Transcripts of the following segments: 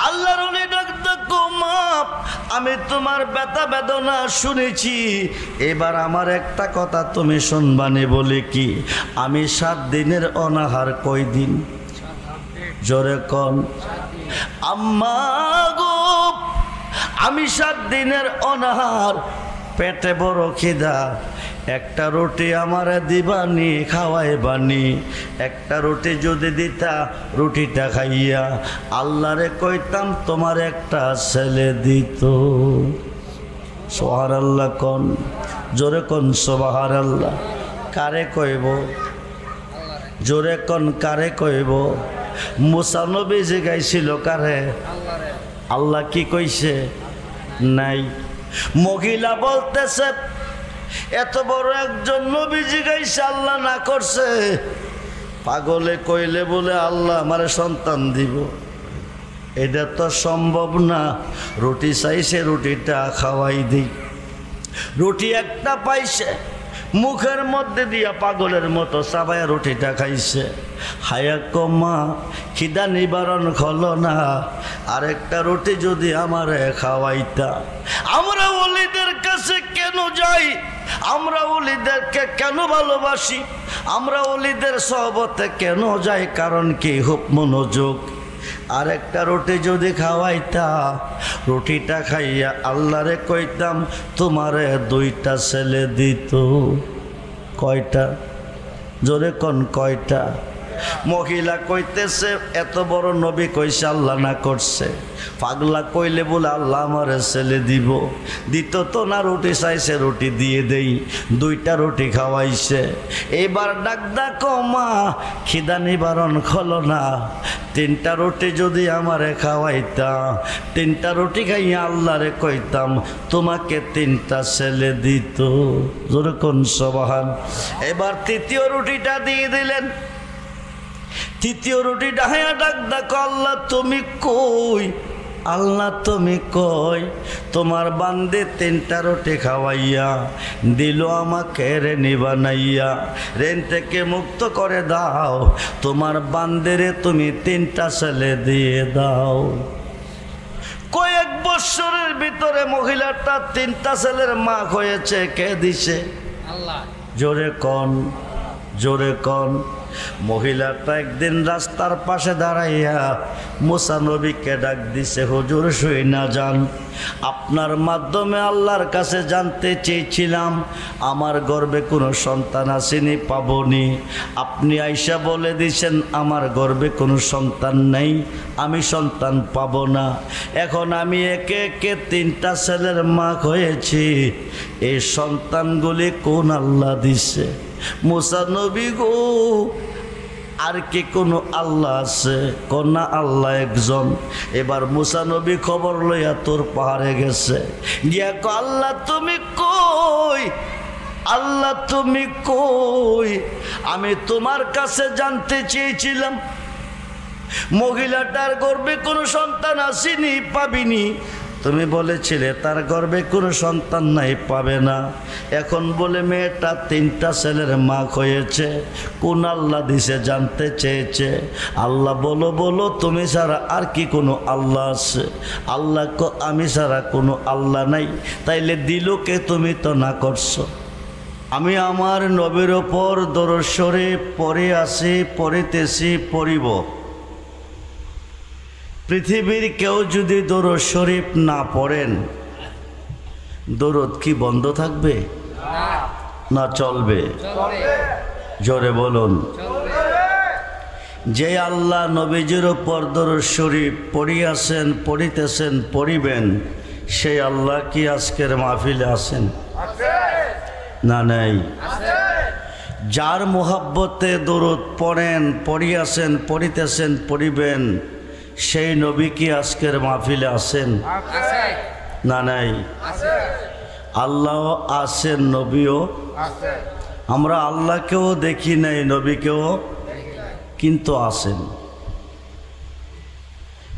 আল্লাহর ওলি ডাকতে মা, আমি তোমার ব্যথা বেদনা শুনেছি, এবার আমার একটা কথা তুমি শুনবানি। বলে কি? আমি 7 দিনের অনাহার। কয় দিন? জোরে কন। আম্মা গো, আমি 7 দিনের অনাহার, পেটে বড় খিদা, একটা রুটি আমারে দিবানি, খাওয়াইবানি। একটা রুটি যদি দিতা, রুটিটা খাইয়া আল্লাহরে কইতাম তোমার একটা ছেলে দিত। সুবহানাল্লাহ কোন, জোরে কোন সুবহানাল্লাহ। কারে কইব? জোরে কোন, কারে কইব? মুসা নবী যে গাইছিল কারে? আল্লাহ কি কইছে? নাই। মহিলা বলতেছে এত বড় একজন নবীজি গাইছে, আল্লাহ না করছে। পাগলে কইলে বলে আল্লাহ আমারে সন্তান দিব, এটা তো সম্ভব না। রুটি চাইছে, রুটিটা খাওয়াই দিই। রুটি একটা পাইছে, মুখের মধ্যে দিয়া পাগলের মতো চাবায়া রুটিটা খাইছে। হায়া কমা, খিদা নিবারণ হলো না, আরেকটা রুটি যদি আমারে খাওয়াইতা। আমরা ওলিদের কাছে কেন যাই? আমরা ওলিদেরকে কেন ভালোবাসি? আমরা ওলিদের সহবতে কেন যাই? কারণ কি? খুব মনোযোগ। আরেকটা রুটি যদি খাওয়াইতা, রুটিটা খাইয়া আল্লাহরে কইতাম তোমারে 2টা ছেলে দিত। কয়টা? জোরে কোন, কয়টা? মহিলা কইতেছে এত বড় নবী কইছে, আল্লাহ না করছে। পাগলা কইলে বলে আল্লাহ আমারে ছেলে দিব, দিত তো না। রুটি চাইছে, রুটি দিয়ে দেই। 2টা রুটি খাওয়াইছে। এবার ডাকদা কমা, খিদা নিবারণ হলো না, 3টা রুটি যদি আমারে খাওয়াইতা, 3টা রুটি খাইয়া আল্লাহরে কইতাম তোমাকে 3টা ছেলে দিত। জোরে কোন সুবহান। এবার 3য় রুটিটা দিয়ে দিলেন। 3য় রুটিটা হায়া ডাকদা কো, আল্লাহ তুমি কই? আল্লাহ তুমি কই? তোমার বান্দে 3টা রুটি খাওয়াইয়া দিল আমাকে রেনি বানাইয়া, রেন থেকে মুক্ত করে দাও। তোমার বান্দেরে তুমি 3টা ছেলে দিয়ে দাও। কয়েক বছরের ভিতরে মহিলাটা 3টা ছেলের মা হয়েছে। কে দিছে? আল্লাহ। জোরে কন, জোরে কন। মহিলাটা একদিন রাস্তার পাশে দাঁড়াইয়া মুসা নবীকে ডাক দিছে, হুজুর শুই না যান, আপনার মাধ্যমে আল্লাহর কাছে জানতে চেয়েছিলাম আমার গর্ভে কোনো সন্তান আসেনি, পাবনি। আপনি আইসা বলে দিছেন আমার গর্ভে কোনো সন্তান নেই, আমি সন্তান পাব না। এখন আমি একে একে 3টা ছেলের মা হয়েছি। এই সন্তানগুলি কোন আল্লাহ দিছে? মুসা নবী গো, আর কি কোনো আল্লাহ আছে? কন্যা আল্লাহ একজন। এবার মুসা নবী খবর লইয়া তোর পাহাড়ে গেছে, গিয়া কো আল্লাহ তুমি কই? আল্লাহ তুমি কই? আমি তোমার কাছে জানতে চেয়েছিলাম মহিলাটার গর্ভে কোনো সন্তান আসেনি, পাবিনি। তুমি বলেছিলে তার গর্ভে কোনো সন্তান নাই, পাবে না। এখন বলে মেয়েটা 3টা ছেলের মা হয়েছে, কোন আল্লাহ দিছে জানতে চেয়েছে। আল্লাহ বলো বলো, তুমি ছাড়া আর কি কোনো আল্লাহ আছে? আল্লাহ আমি ছাড়া কোনো আল্লাহ নাই। তাইলে দিল কে? তুমি তো না করছো। আমি আমার নবীর ওপর দরুদ শরীফ পড়ে আসি, পড়িতেছি, পড়িব। পৃথিবীর কেউ যদি দরুদ শরীফ না পড়েন, দরুদ কি বন্ধ থাকবে? না চলবে? জোরে বলুন। যে আল্লাহ নবীজির ওপর দরুদ শরীফ পড়িয়াছেন, পড়িতেছেন, পড়িবেন, সেই আল্লাহ কি আজকের মাহফিলে আছেন? না নাই। যার মোহাব্বতে দরুদ পড়েন, পড়িয়াছেন, পড়িতেছেন, পড়িবেন, সেই নবী কি আজকের মাহফিলে আছেন? না নাই। আল্লাহ আছেন, নবীও। আমরা আল্লাহকেও দেখি নাই, নবীকেও কিন্তু আছেন।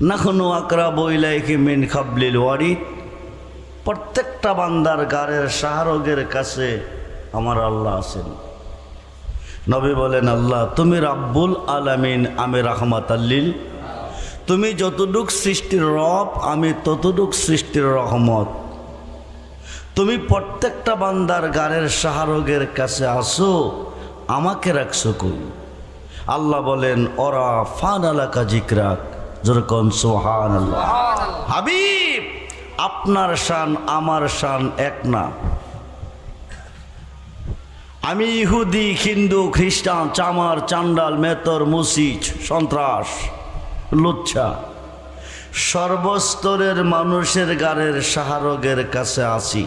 নাহনু আকরাবু ইলাইহি মিন হাবলিল ওয়ারিদ। প্রত্যেকটা বান্দার গারের শাহরগের কাছে আমার আল্লাহ আছেন। নবী বলেন আল্লাহ তুমি রাব্বুল আলামিন, আমি রাহমাতাল লিল। তুমি যতটুক সৃষ্টির রব, আমি ততটুক সৃষ্টির রহমত। তুমি প্রত্যেকটা বান্দার গারের শাহরগের কাছে আসো, আমাকে রাখছো কই? আল্লাহ বলেন ওরা ফান আলাকা জিকরাক, যেরকম সুবহানাল্লাহ। হাবিব, আপনার শান আমার শান এক না। আমি ইহুদি, হিন্দু, খ্রিস্টান, চামার, চান্ডাল, মেতর, মুসিজ, সন্ত্রাস, লুচ্ছা, সর্বস্তরের মানুষের গারের শাহরগের কাছে আসি।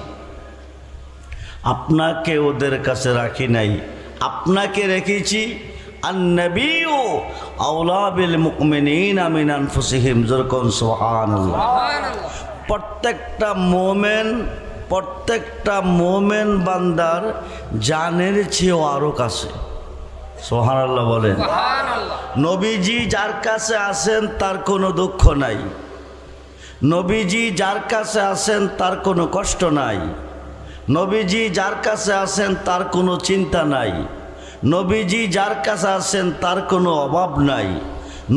আপনাকে ওদের কাছে রাখি নাই, আপনাকে রেখেছি। আন-নাবিয়্যু আওলা বিল মুমিনিনা মিন আনফুসিহিম, যেরকম সুবহানাল্লাহ। প্রত্যেকটা মোমেন বান্দার জানের চেয়েও আরো কাছে। সুবহানাল্লাহ বলেন। নবীজি যার কাছে আসেন তার কোনো দুঃখ নাই, নবীজি যার কাছে আসেন তার কোনো কষ্ট নাই, নবীজি যার কাছে আসেন তার কোনো চিন্তা নাই, নবীজি যার কাছে আসেন তার কোনো অভাব নাই,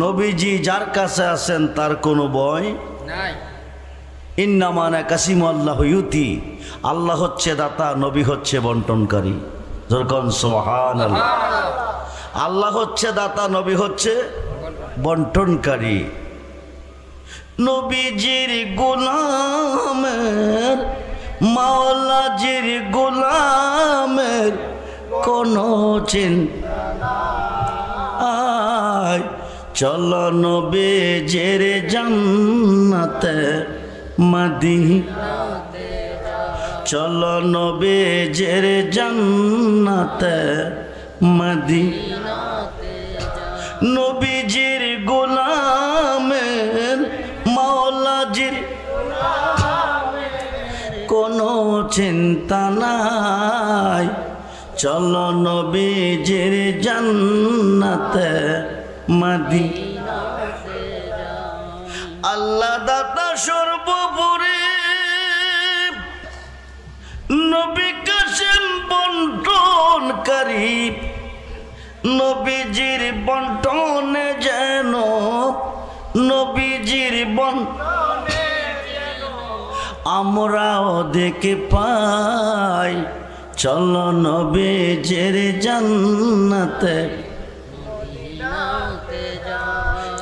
নবীজি যার কাছে আসেন তার কোনো ভয় নাই। ইন্নামা আনা কাসিমু আল্লাহু ইউতি, আল্লাহ হচ্ছে দাতা, নবী হচ্ছে বন্টনকারী। যেরকম সুবহানাল্লাহ। আল্লাহ হচ্ছে দাতা, নবী হচ্ছে বন্টনকারী। নবীজির গোলামের, মাওলাজির গোলামের কোনো চিন্তা নাই। চলো নবীজির জান্নাতে মদিনাতে, চলো নবীজির জান্নাতে মদিনাতে। নবীজির গোলামের, মাওলাজির কোনো চিন্তা নাই। চলো নবীজির জান্নাতে মদিনাতে। আল্লাহ দাতা সর্বোপরি, নবী কাসেম বন্টনকারী। নবীজির বন্টনে যেন, নবীজির বন্টনে আমরাও দেখে পাই। চলো নবীজির জান্নাতে,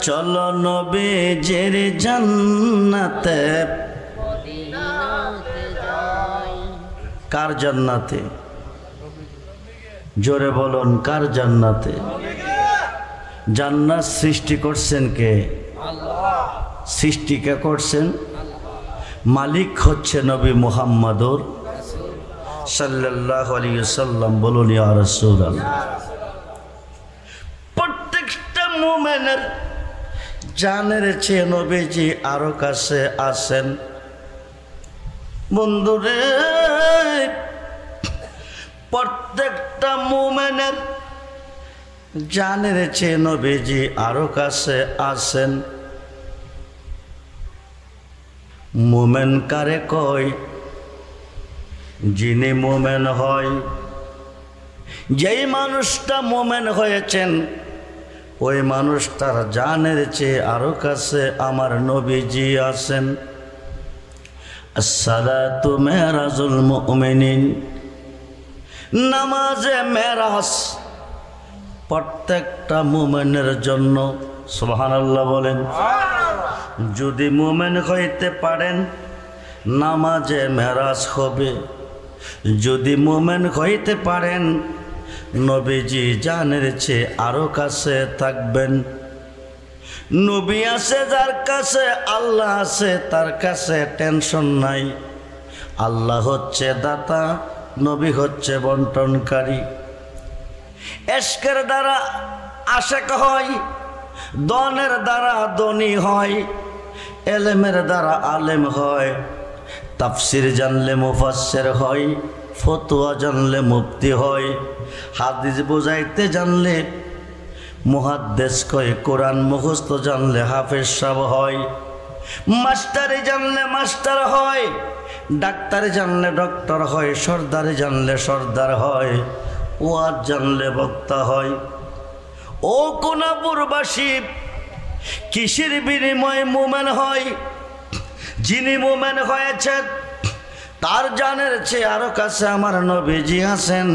চলো নবীজির জান্নাতে। কার জান্নাতে? জোরে বলুন, কার জান্নাতে? জান্নাত সৃষ্টি করছেন কে? আল্লাহ। সৃষ্টি কে করছেন? মালিক হচ্ছে নবী মুহাম্মদুর সাল্লাল্লাহু আলাইহি ওয়াসাল্লাম। বলুন ইয়া রাসূলুল্লাহ। প্রত্যেকটা মুমিনের জানের চেয়ে নবীজি আরো কাছে আসেন। বন্ধুরে, প্রত্যেকটা মুমিনের জানের চেয়ে নবীজি আরো কাছে আসেন। মুমিন কারে কয়? যিনি মুমিন হয়, যেই মানুষটা মুমিন হয়েছেন, ওই মানুষটার জানের চেয়ে আরো কাছে আমার নবীজি আছেন। আসসালাতু মেরাজুল মুমিনিন, নামাজে মেরাজ প্রত্যেকটা মুমিনের জন্য। সুবহানাল্লাহ বলেন। যদি মুমিন হইতে পারেন, নামাজে মেরাজ হবে। যদি মুমিন হইতে পারেন, নবীজি জানের চেয়ে আরো কাছে থাকবেন। নবী আছে যার কাছে, আল্লাহ আছে তার কাছে টেনশন নাই। আল্লাহ হচ্ছে দাতা, নবী হচ্ছে বন্টনকারী। ইশকের দ্বারা আশেক হয়, দনের দ্বারা দনী হয়, এলেমের দ্বারা আলেম হয়, তাফসির জানলে মুফাসসির হয়, ফতোয়া জানলে মুফতি হয়, হাদিস বুঝাইতে জানলে মুহাদ্দিস কয়, কোরআন মুখস্থ জানলে হাফেজ সাহেব হয়, মাস্টারি জানলে মাস্টার হয়, ডাক্তারি জানলে ডক্টর হয়, সর্দারি জানলে সর্দার হয়, ওয়াজ জানলে বক্তা হয়। ও কোনাপুরবাসী, কিসের বিনিময়ে মুমিন হয়? যিনি মুমিন হয়েছেন তার জানের চেয়ে আরো কাছে আমার নবীজি আছেন।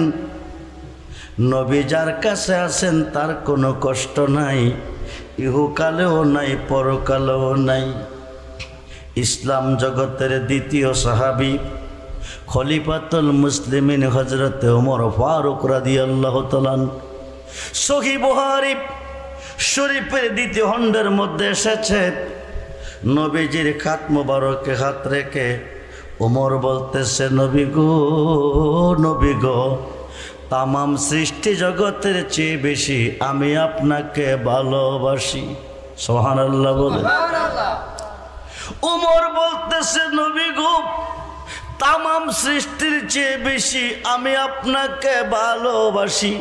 নবী যার কাছে আছেন তার কোনো কষ্ট নাই, ইহকালেও নাই, পরকালেও নাই। ইসলাম জগতের দ্বিতীয় সাহাবী খলিফাতুল মুসলিমিন হযরত ওমর ফারুক রাদিয়াল্লাহু তাআলা, সহিহ বুখারী শরীফের দ্বিতীয় খণ্ডের মধ্যে এসেছে, নবীজির হাত মোবারকে হাত রেখে ওমর বলতেছে, নবী গো, নবী গো, তামাম সৃষ্টি জগতের চেয়ে বেশি আমি আপনাকে ভালোবাসি। সুবহানাল্লাহ বলে। ওমর বলতেছে, নবী গো, তামাম সৃষ্টির চেয়ে বেশি আমি আপনাকে ভালোবাসি,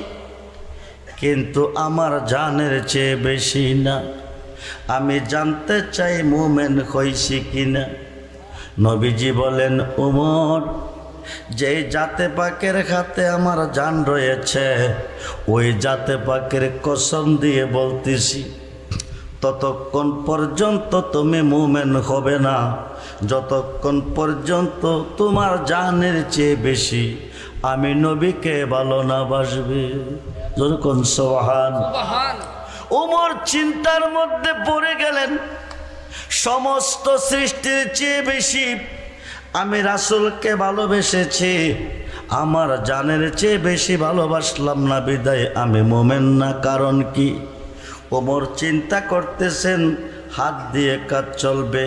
কিন্তু আমার জানের চেয়ে বেশি না। আমি জানতে চাই মুমিন হইছি কিনা। নবীজি বলেন, ওমর, যেই জাতে পাকের হাতে আমার জান রয়েছে ওই জাতে পাকের কসম দিয়ে বলতেছি, ততক্ষণ পর্যন্ত তুমি মুমিন হবে না যতক্ষণ পর্যন্ত তোমার জানের চেয়ে বেশি আমি নবীকে ভালো না বাসবে। যখন সুবহান। ওমর চিন্তার মধ্যে পড়ে গেলেন, সমস্ত সৃষ্টির চেয়ে বেশি আমি রাসূলকে ভালোবেসেছি, আমার জানের চেয়ে বেশি ভালোবাসলাম না, বিদায় আমি মুমিন না। কারণ কি? ওমর চিন্তা করতেছেন, হাত দিয়ে কাজ চলবে,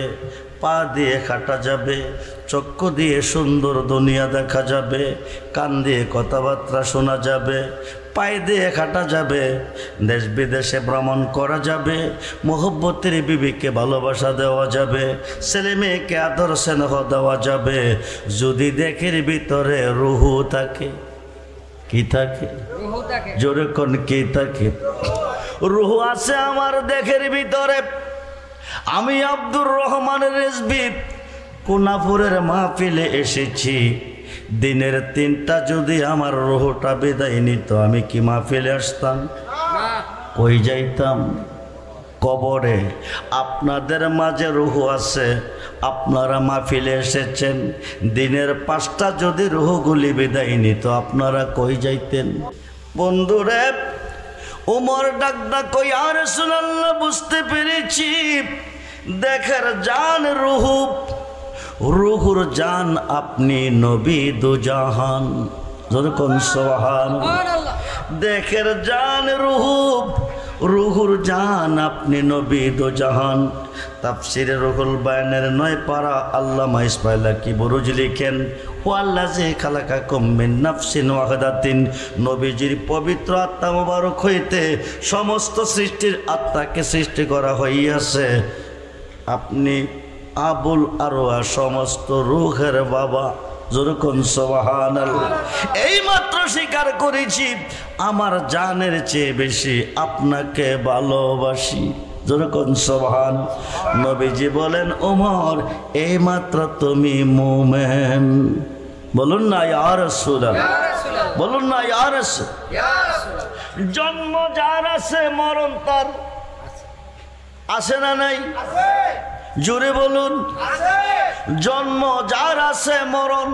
পা দিয়ে হাঁটা যাবে, চক্ষু দিয়ে সুন্দর দুনিয়া দেখা যাবে, কান দিয়ে কথাবার্তা শোনা যাবে, পায়ে দিয়ে হাঁটা যাবে, দেশ বিদেশে ভ্রমণ করা যাবে, মোহব্বতের বিবিকে ভালোবাসা দেওয়া যাবে, ছেলে মেয়েকে আদর স্নেহ দেওয়া যাবে, যদি দেখের ভিতরে রুহু থাকে। কি থাকে? জোরে কোন কি থাকে? রুহু আছে আমার দেখের ভিতরে। আমি আব্দুর রহমান রেজভী কোনাপুরের মাহফিলে এসেছি, দিনের 3টা যদি আমার রুহুটা বিদায় নিত আমি কি মাহফিলে আসতাম? কই যাইতাম? কবরে। আপনাদের মাঝে রুহু আছে, আপনারা মাহফিলে এসেছেন, দিনের 5টা যদি রুহুগুলি বিদায় নিত আপনারা কই যাইতেন? বন্ধুরে, ওমর ডাক কই, ইয়া রাসূলুল্লাহ, বুঝতে পেরেছি, দেখের জান রুহু, রুহুর জান আপনি, নবী দুজাহান। যখন সুবহানাল্লাহ। দেখের জান রুহু, রুহুর জান আপনি, নবী দুজাহান। তাফসিরে রুহুল বায়ানের 9 পারা আল্লামা ইসমাঈল কি বুরুজ লিখেন, ওয়াল্লাযী খালাকাকুম মিন নাফসিন ওয়াহিদাতিন, নবীজির পবিত্র আত্মা মোবারক হইতে সমস্ত সৃষ্টির আত্মাকে সৃষ্টি করা হইয়াছে। আপনি আবুল আরওয়া, সমস্ত রূহের বাবা। যেরকম সুবহানাল্লাহ। এইমাত্র স্বীকার করেছি আমার জানের চেয়ে বেশি আপনাকে ভালোবাসি। যেরকম সুবহান। নবীজি বলেন, ওমর, এইমাত্র তুমি মুমিন। বলুন না ইয়া রাসূলুল্লাহ, বলুন না ইয়া রাসূল। জন্ম যার আছে মরণ তার আছে না নাই? জোরে বলুন। জন্ম যার আছে মরণ।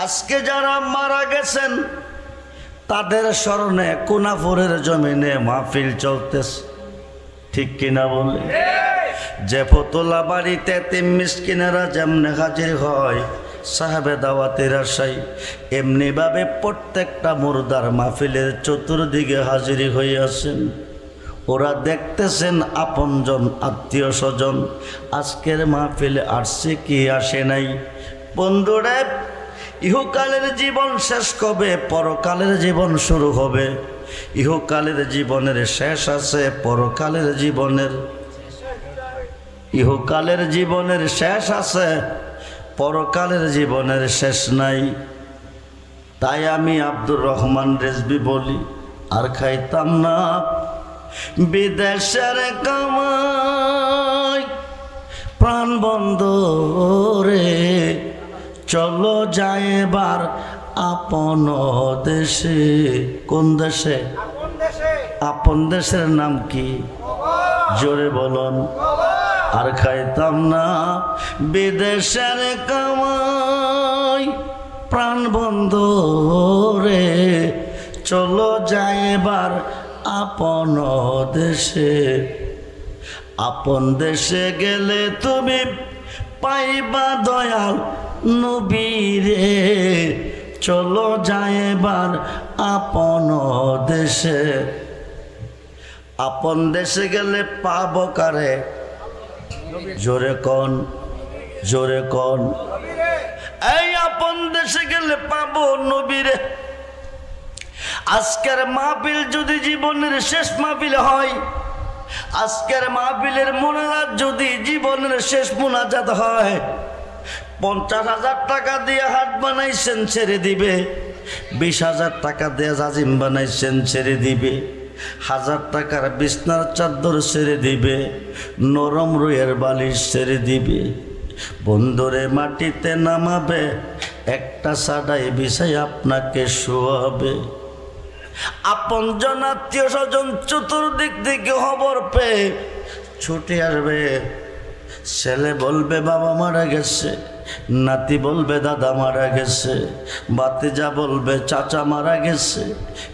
আজকে যারা মারা গেছেন তাদের স্মরণে কোনাপুরের জমিনে মাহফিল চলতেছে, ঠিক কিনা বলে? যে ফতুল্লা বাড়িতে তিন মিসকিনেরা যেমনে হাজির হয় সাহেবে দাওয়াতের আশায়, এমনি ভাবে প্রত্যেকটা মুর্দার মাহফিলের চতুর্দিকে হাজির হইয়াছেন। ওরা দেখতেছেন আপনজন আত্মীয় স্বজন আজকের মাহফিলে আসছে কি আসে নাই। বন্ধুরা, ইহকালের জীবন শেষ কবে, পরকালের জীবন শুরু হবে। ইহকালের জীবনের শেষ আছে, পরকালের জীবনের, ইহকালের জীবনের শেষ আছে, পরকালের জীবনের শেষ নাই। তাই আমি আব্দুর রহমান রেজভী বলি, আর খাইতাম না বিদেশের কামাই, প্রাণ বন্ধরে চলো যায় এবার আপন দেশে। কোন দেশে? আপন দেশের নাম কি? জোরে বলুন। আর খাইতাম না বিদেশের কামাই, প্রাণ বন্ধু রে চলো যাই এবার আপন দেশে। আপন দেশে গেলে তুমি পাইবা দয়াল নবীরে, চলো যাই এবার আপন দেশে। আপন দেশে গেলে পাবো কারে? জোরে কোন, জোরে কোন। এই আপন দেশে গেলে পাবো নবীরে। আজকের মাহফিল যদি জীবনের শেষ মাহফিল হয়, আজকের মাহফিলের মোনাজাত যদি জীবনের শেষ মোনাজাত হয়, 50,000 টাকা দিয়ে হাট বানাইছেন ছেড়ে দিবে, 20,000 টাকা দিয়ে জাজিম বানাইছেন ছেড়ে দিবে, 1000 টাকার বিছনার চাদর ছেড়ে দিবে, নরম রুইয়ের বালিশ ছেড়ে দিবে। বন্ধুরে মাটিতে নামাবে, একটা সাডাই বিছাই আপনাকে শোয়াবে। আপন জন আত্মীয় স্বজন চতুর্দিক থেকে খবর পেয়ে ছুটে আসবে। ছেলে বলবে বাবা মারা গেছে, নাতি বলবে দাদা মারা গেছে, ভাতিজা বলবে চাচা মারা গেছে,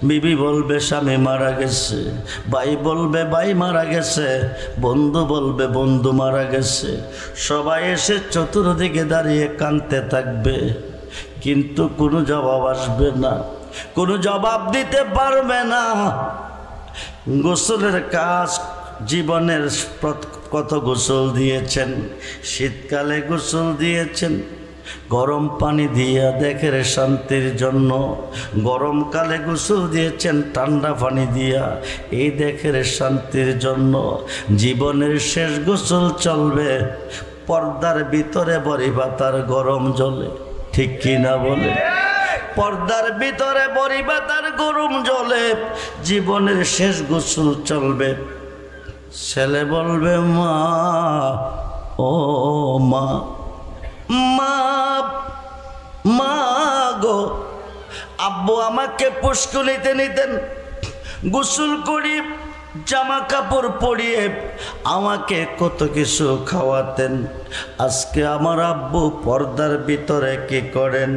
বিবি বলবে স্বামী মারা গেছে, ভাই বলবে ভাই মারা গেছে, বন্ধু বলবে বন্ধু মারা গেছে। সবাই এসে চতুর্দিকে দাঁড়িয়ে কাঁদতে থাকবে, কিন্তু কোনো জবাব আসবে না, কোনো জবাব দিতে পারবে না। গোসলের কাজ জীবনের কত গোসল দিয়েছেন, শীতকালে গোসল দিয়েছেন গরম পানি দিয়া দেখের শান্তির জন্য, গরমকালে গোসল দিয়েছেন ঠান্ডা পানি দিয়া এই দেখের শান্তির জন্য। জীবনের শেষ গোসল চলবে পর্দার ভিতরে বড়ি ভাতার গরম জলে, ঠিক কিনা বলে? পর্দার ভিতরে বড়ি ভাতার গরম জলে জীবনের শেষ গোসল চলবে। ছেলে বলবে মা, ও মা, মা, মা গো, আব্বু আমাকে পুষ্করিতে নিতেন, গোসল করি জামা কাপড় পরিয়ে আমাকে কত কিছু খাওয়াতেন। আজকে আমার আব্বু পর্দার ভিতরে কি করেন?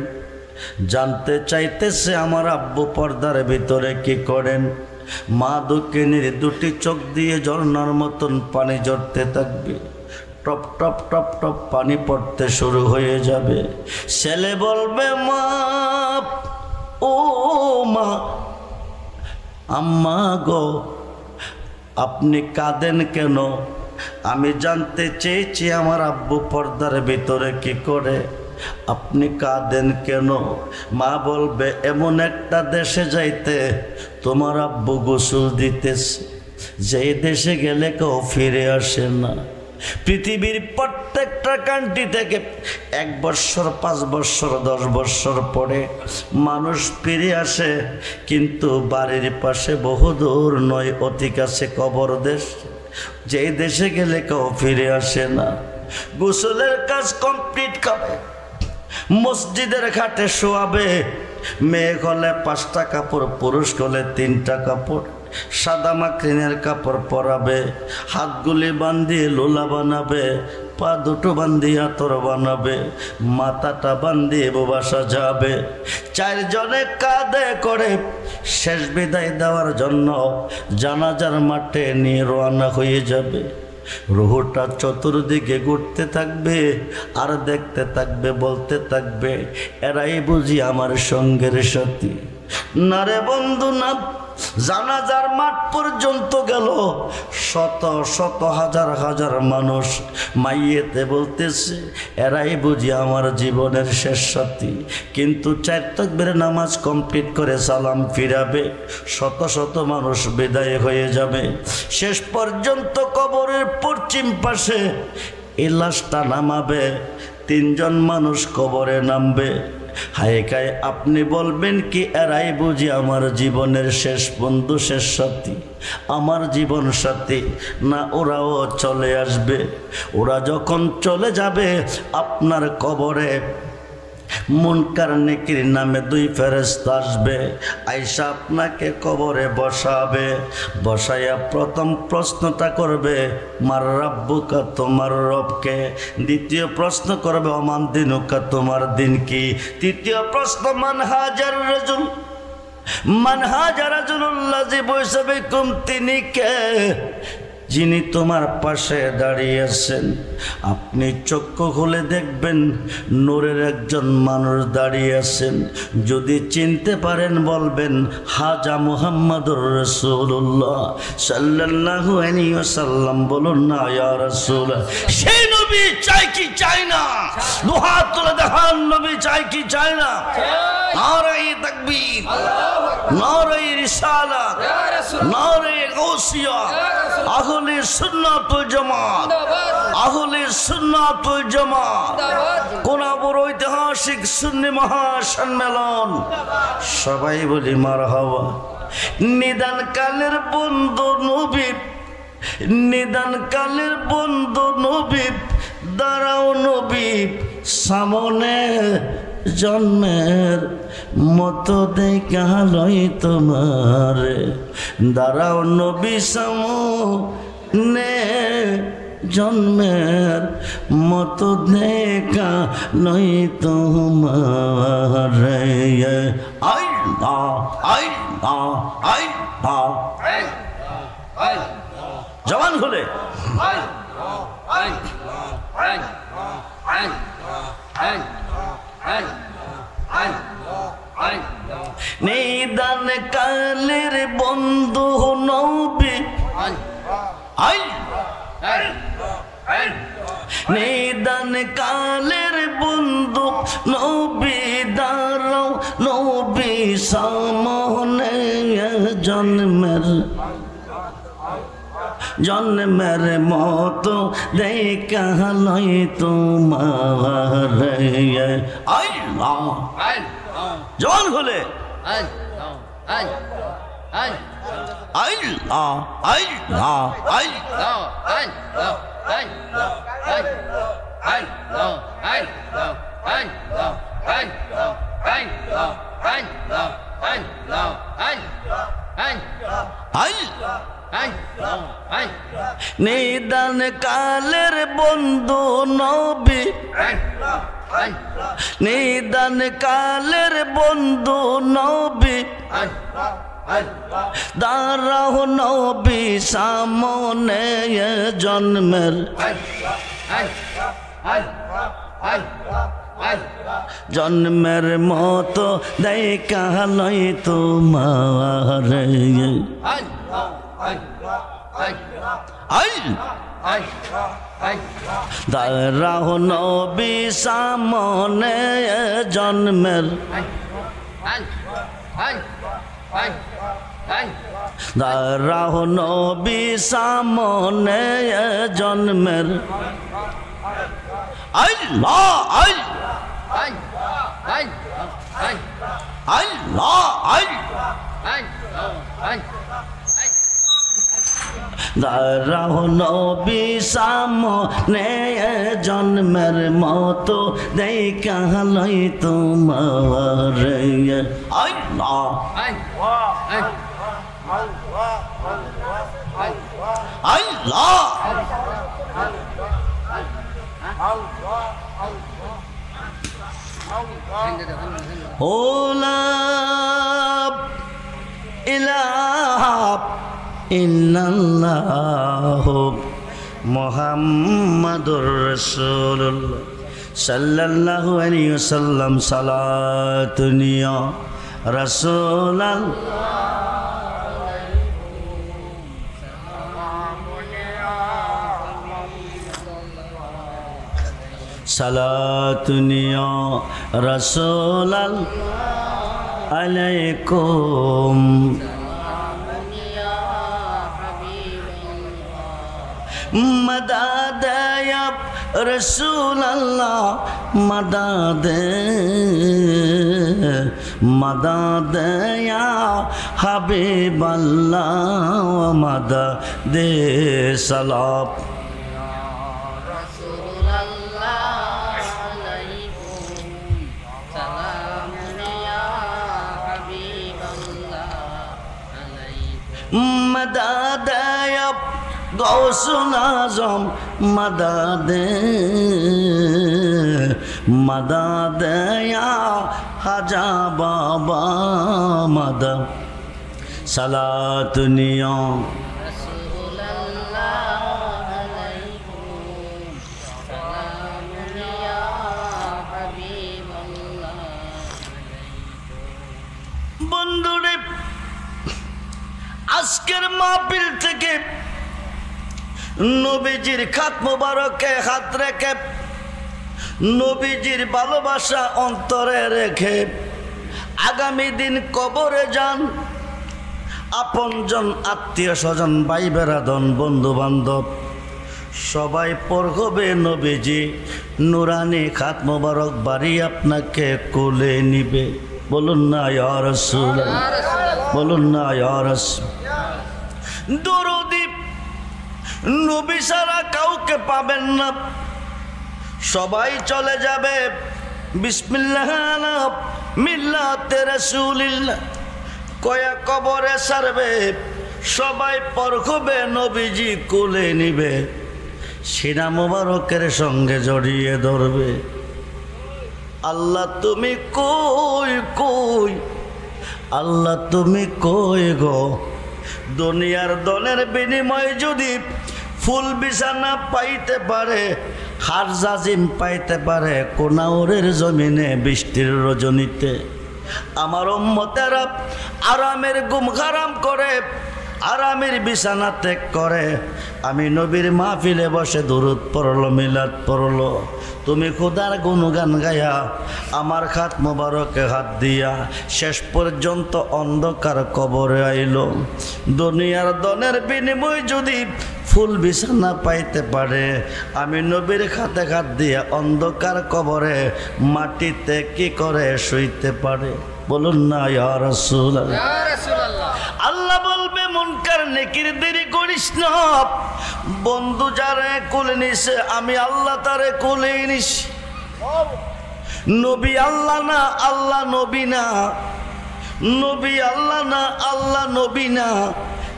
জানতে চাইতেছে আমার আব্বু পর্দার ভিতরে কি করেন। মা দুঃখিনীর দুটি চোখ দিয়ে ঝর্ণার মতন পানি ঝরতে থাকবে, টপ টপ টপ টপ পানি পড়তে শুরু হয়ে যাবে। ছেলে বলবে মা, ও মা, আম্মা গো, আপনি কাঁদেন কেন? আমি জানতে চেয়েছি আমার আব্বু পর্দার ভিতরে কি করে, আপনি কাঁদেন কেন? মা বলবে এমন একটা দেশে যাইতে তোমার আব্বু গোসল দিতেছে, যেই দেশে গেলে কেউ ফিরে আসে না। পৃথিবীর প্রত্যেকটা কান্ট্রি থেকে 1 বছর, 5 বছর, 10 বছর পরে মানুষ ফিরে আসে, কিন্তু বাড়ির পাশে বহুদূর নয়, অতি কাছে কবর দেশ, যেই দেশে গেলে কেউ ফিরে আসে না। গোসলের কাজ কমপ্লিট করে মসজিদের ঘাটে শোয়াবে। মেয়ে হলে 5টা কাপড়, পুরুষ হলে 3টা কাপড়, সাদা মাকড়িনের কাপড় পরাবে, হাতগুলি বান্ধিয়ে লোলা বানাবে, পা দুটো বান্ধিয়ে আতর বানাবে, মাথাটা বান্ধিয়ে বাসা যাবে। 4 জনে কাঁধে করে শেষ বিদায় দেওয়ার জন্য জানাজার মাঠে নিয়ে রওনা হয়ে যাবে। রুহটা চতুর্দিকে ঘুরতে থাকবে আর দেখতে থাকবে, বলতে থাকবে এরাই বুঝি আমার সঙ্গের সাথী। না রে বন্ধু না, জানাজার মাঠ পর্যন্ত গেল, শত শত হাজার হাজার মানুষ মাইয়েতে বলতেছে এরাই বুঝি আমার জীবনের শেষ সাথী। কিন্তু 4 তাকবীরের নামাজ কমপ্লিট করে সালাম ফিরাবে, শত শত মানুষ বিদায় হয়ে যাবে। শেষ পর্যন্ত কবরের পশ্চিম পাশে এই লাশটা নামাবে, 3 জন মানুষ কবরে নামবে। হায় কায় আপনি বলবেন কি এরাই বুঝি আমার জীবনের শেষ বন্ধু, শেষ সাথী, আমার জীবন সাথী? না, ওরাও চলে আসবে। ওরা যখন চলে যাবে আপনার কবরে মুনকার নেকির নামে 2 ফেরেশতা আসবে, আয়েশা আপনাকে কবরে বসাবে। বসাইয়া প্রথম প্রশ্নটা করবে মার রাব্বুকা, তোমার রবকে। দ্বিতীয় প্রশ্ন করবে অমান দিনুকা, তোমার দিন কি। তৃতীয় প্রশ্ন মান হাজার রাজুল, মান হাজার রাজুলুল্লাযী বয়সা বিকুম, তিনি কে, যিনি তোমার পাশে দাঁড়িয়ে আছেন। আপনি চক্ষু খুলে দেখবেন নূরের একজন মানুষ দাঁড়িয়ে আছেন। যদি চিনতে পারেন বলবেন হাজা মুহাম্মাদুর রাসূলুল্লাহ সাল্লাল্লাহু আলাইহি ওয়াসাল্লাম। বলুন না ইয়া রাসূল। সেই নবী চাই কি চাই না? দুহাত তুলে দেখান, নবী চাই কি চাই না? নারায়ে তাকবীর, নারায়ে রিসালাত, নারায়ে গাউসিয়া। আহলে সুন্নাত ওয়াল জামাত, আহলে সুন্নাত ওয়াল জামাত। কোন বড় ঐতিহাসিক সুন্নি মহাসম্মেলন, সবাই বলি মারহাবা। নিদান কালের বন্ধু নবী, নিদান কালের বন্ধু নবী, দাঁড়াও নবী সামনে, জন্মের মতো দেখা লই তোমার। দাঁড়াও নবী সামনে, জন্মের মতো দেখা লই তোমার। আল্লাহ আল্লাহ আল্লাহ, জবান খুলে নিদান কালের বন্ধু নবী, নিদান কালের বন্ধু নবী, দাঁড়াও নবী সামনে, জন্মের জন্মের মতো দেখা লই তোমার। আল্লাহ জবান খুলে আল্লাহ আল্লাহ আল্লাহ নিদান কালের বন্ধু নবী, নিদান কালের বন্ধু নবী, দাঁড়াও নবী সামনে, জন্মের জন্মের মতো দেখা লই তোমার। দাঁড়াও নবী সামনে, জন্মের দাঁড়াও নবী সামনে, জন্মের। আল্লাহ আল্লাহ দাঁড়াও নবী সামনে, জন্মের মতো দেখা লই তোমার। আল্লাহ আল্লাহ ওলা ইলাহা ইল্লাল্লাহু মুহাম্মাদুর রাসূলুল্লাহ সাল্লাল্লাহু আলাইহি ওয়াসাল্লাম। সালাতুন ইয়া রাসূলাল্লাহ, সালাতুন ইয়া রাসূলাল্লাহ আলাইকুম। मदद या रसूल अल्लाह, मदद मदद या हबीब अल्लाह, मदद सलाम। मदद गौसुल आज़म मदद मदद या खाजा बाबा मदद सलातुनिया বন্ধুরে আজকের মাহফিল থেকে নবীজির খাত মোবারকে হাত রেখে নবীজির ভালোবাসা অন্তরে রেখে আগামী দিন কবরে যান। আপনজন আত্মীয় স্বজন ভাই বেরাদন বন্ধু বান্ধব সবাই পড়বে নবীজি নুরানি খাত মোবারক বাড়ি আপনাকে কোলে নিবে। বলুন না ইয়া রাসূলুল্লাহ, বলুন না ইয়া রাসূল। দরুদ নবী ছাড়া কাউকে পাবেন না, সবাই চলে যাবে। বিসমিল্লাহ মিল্লাতে রাসূলিল্লাহ কয়া কবরে সারবে, সবাই পরখবে নবীজি কোলে নিবে, সিনা মোবারকের সঙ্গে জড়িয়ে ধরবে। আল্লাহ তুমি কই কই, আল্লাহ তুমি কই গো। দুনিয়ার দলের বিনিময়ে যদি ফুল বিছানা পাইতে পারে, হার জাজিম পাইতে পারে কোনাউরের জমিনে বৃষ্টির রজনীতে, আমার উম্মতেরা আরামের ঘুম হারাম করে আরামের বিছানা ত্যাগ করে, আমি নবীর মাহফিলে বসে দুরূদ পড়লো মিলাদ পড়লো, তুমি খোদার গুণগান গায়া আমার খাত মোবারকে হাত দিয়া শেষ পর্যন্ত অন্ধকার কবরে আইল। দুনিয়ার দনের বিনিময় যদি ফুল বিছানা পাইতে পারে, আমি নবীর খাতে হাত দিয়া অন্ধকার কবরে মাটিতে কি করে শুইতে পারে? বলুন না ইয়া রাসূলুল্লাহ। আল্লাহ বলবে মুনকার নেকির দেরি করিস না, বন্ধু যারে কোলে নিছে আমি আল্লাহ তারে কোলে নিছি। নবী আল্লাহ না আল্লাহ নবী না, নবী আল্লাহ না আল্লাহ নবী না।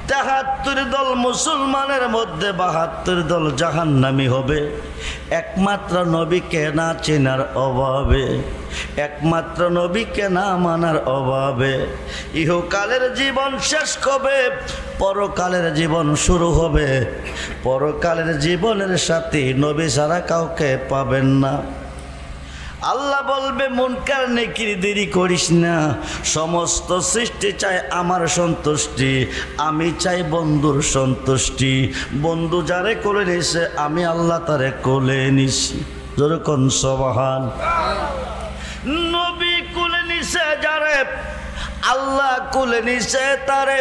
৭৩ দল মুসলমানের মধ্যে ৭২ দল জাহান্নামী হবে, একমাত্র নবীকে না চেনার অভাবে, একমাত্র নবীকে না মানার অভাবে। ইহকালের জীবন শেষ হবে, পরকালের জীবন শুরু হবে। পরকালের জীবনের সাথে নবী ছাড়া কাউকে পাবেন না। আল্লাহ বলবে মুনকার নেকির দেরি করিস না, সমস্ত সৃষ্টি চায় আমার সন্তুষ্টি, আমি চাই বন্ধুর সন্তুষ্টি। বন্ধু যারে কোলে নিছে আমি আল্লাহ তারে কোলে নিছি। যেরকম সুবহান। নবী কোলে নিছে যারে আল্লাহ কোলে নিছে তারে।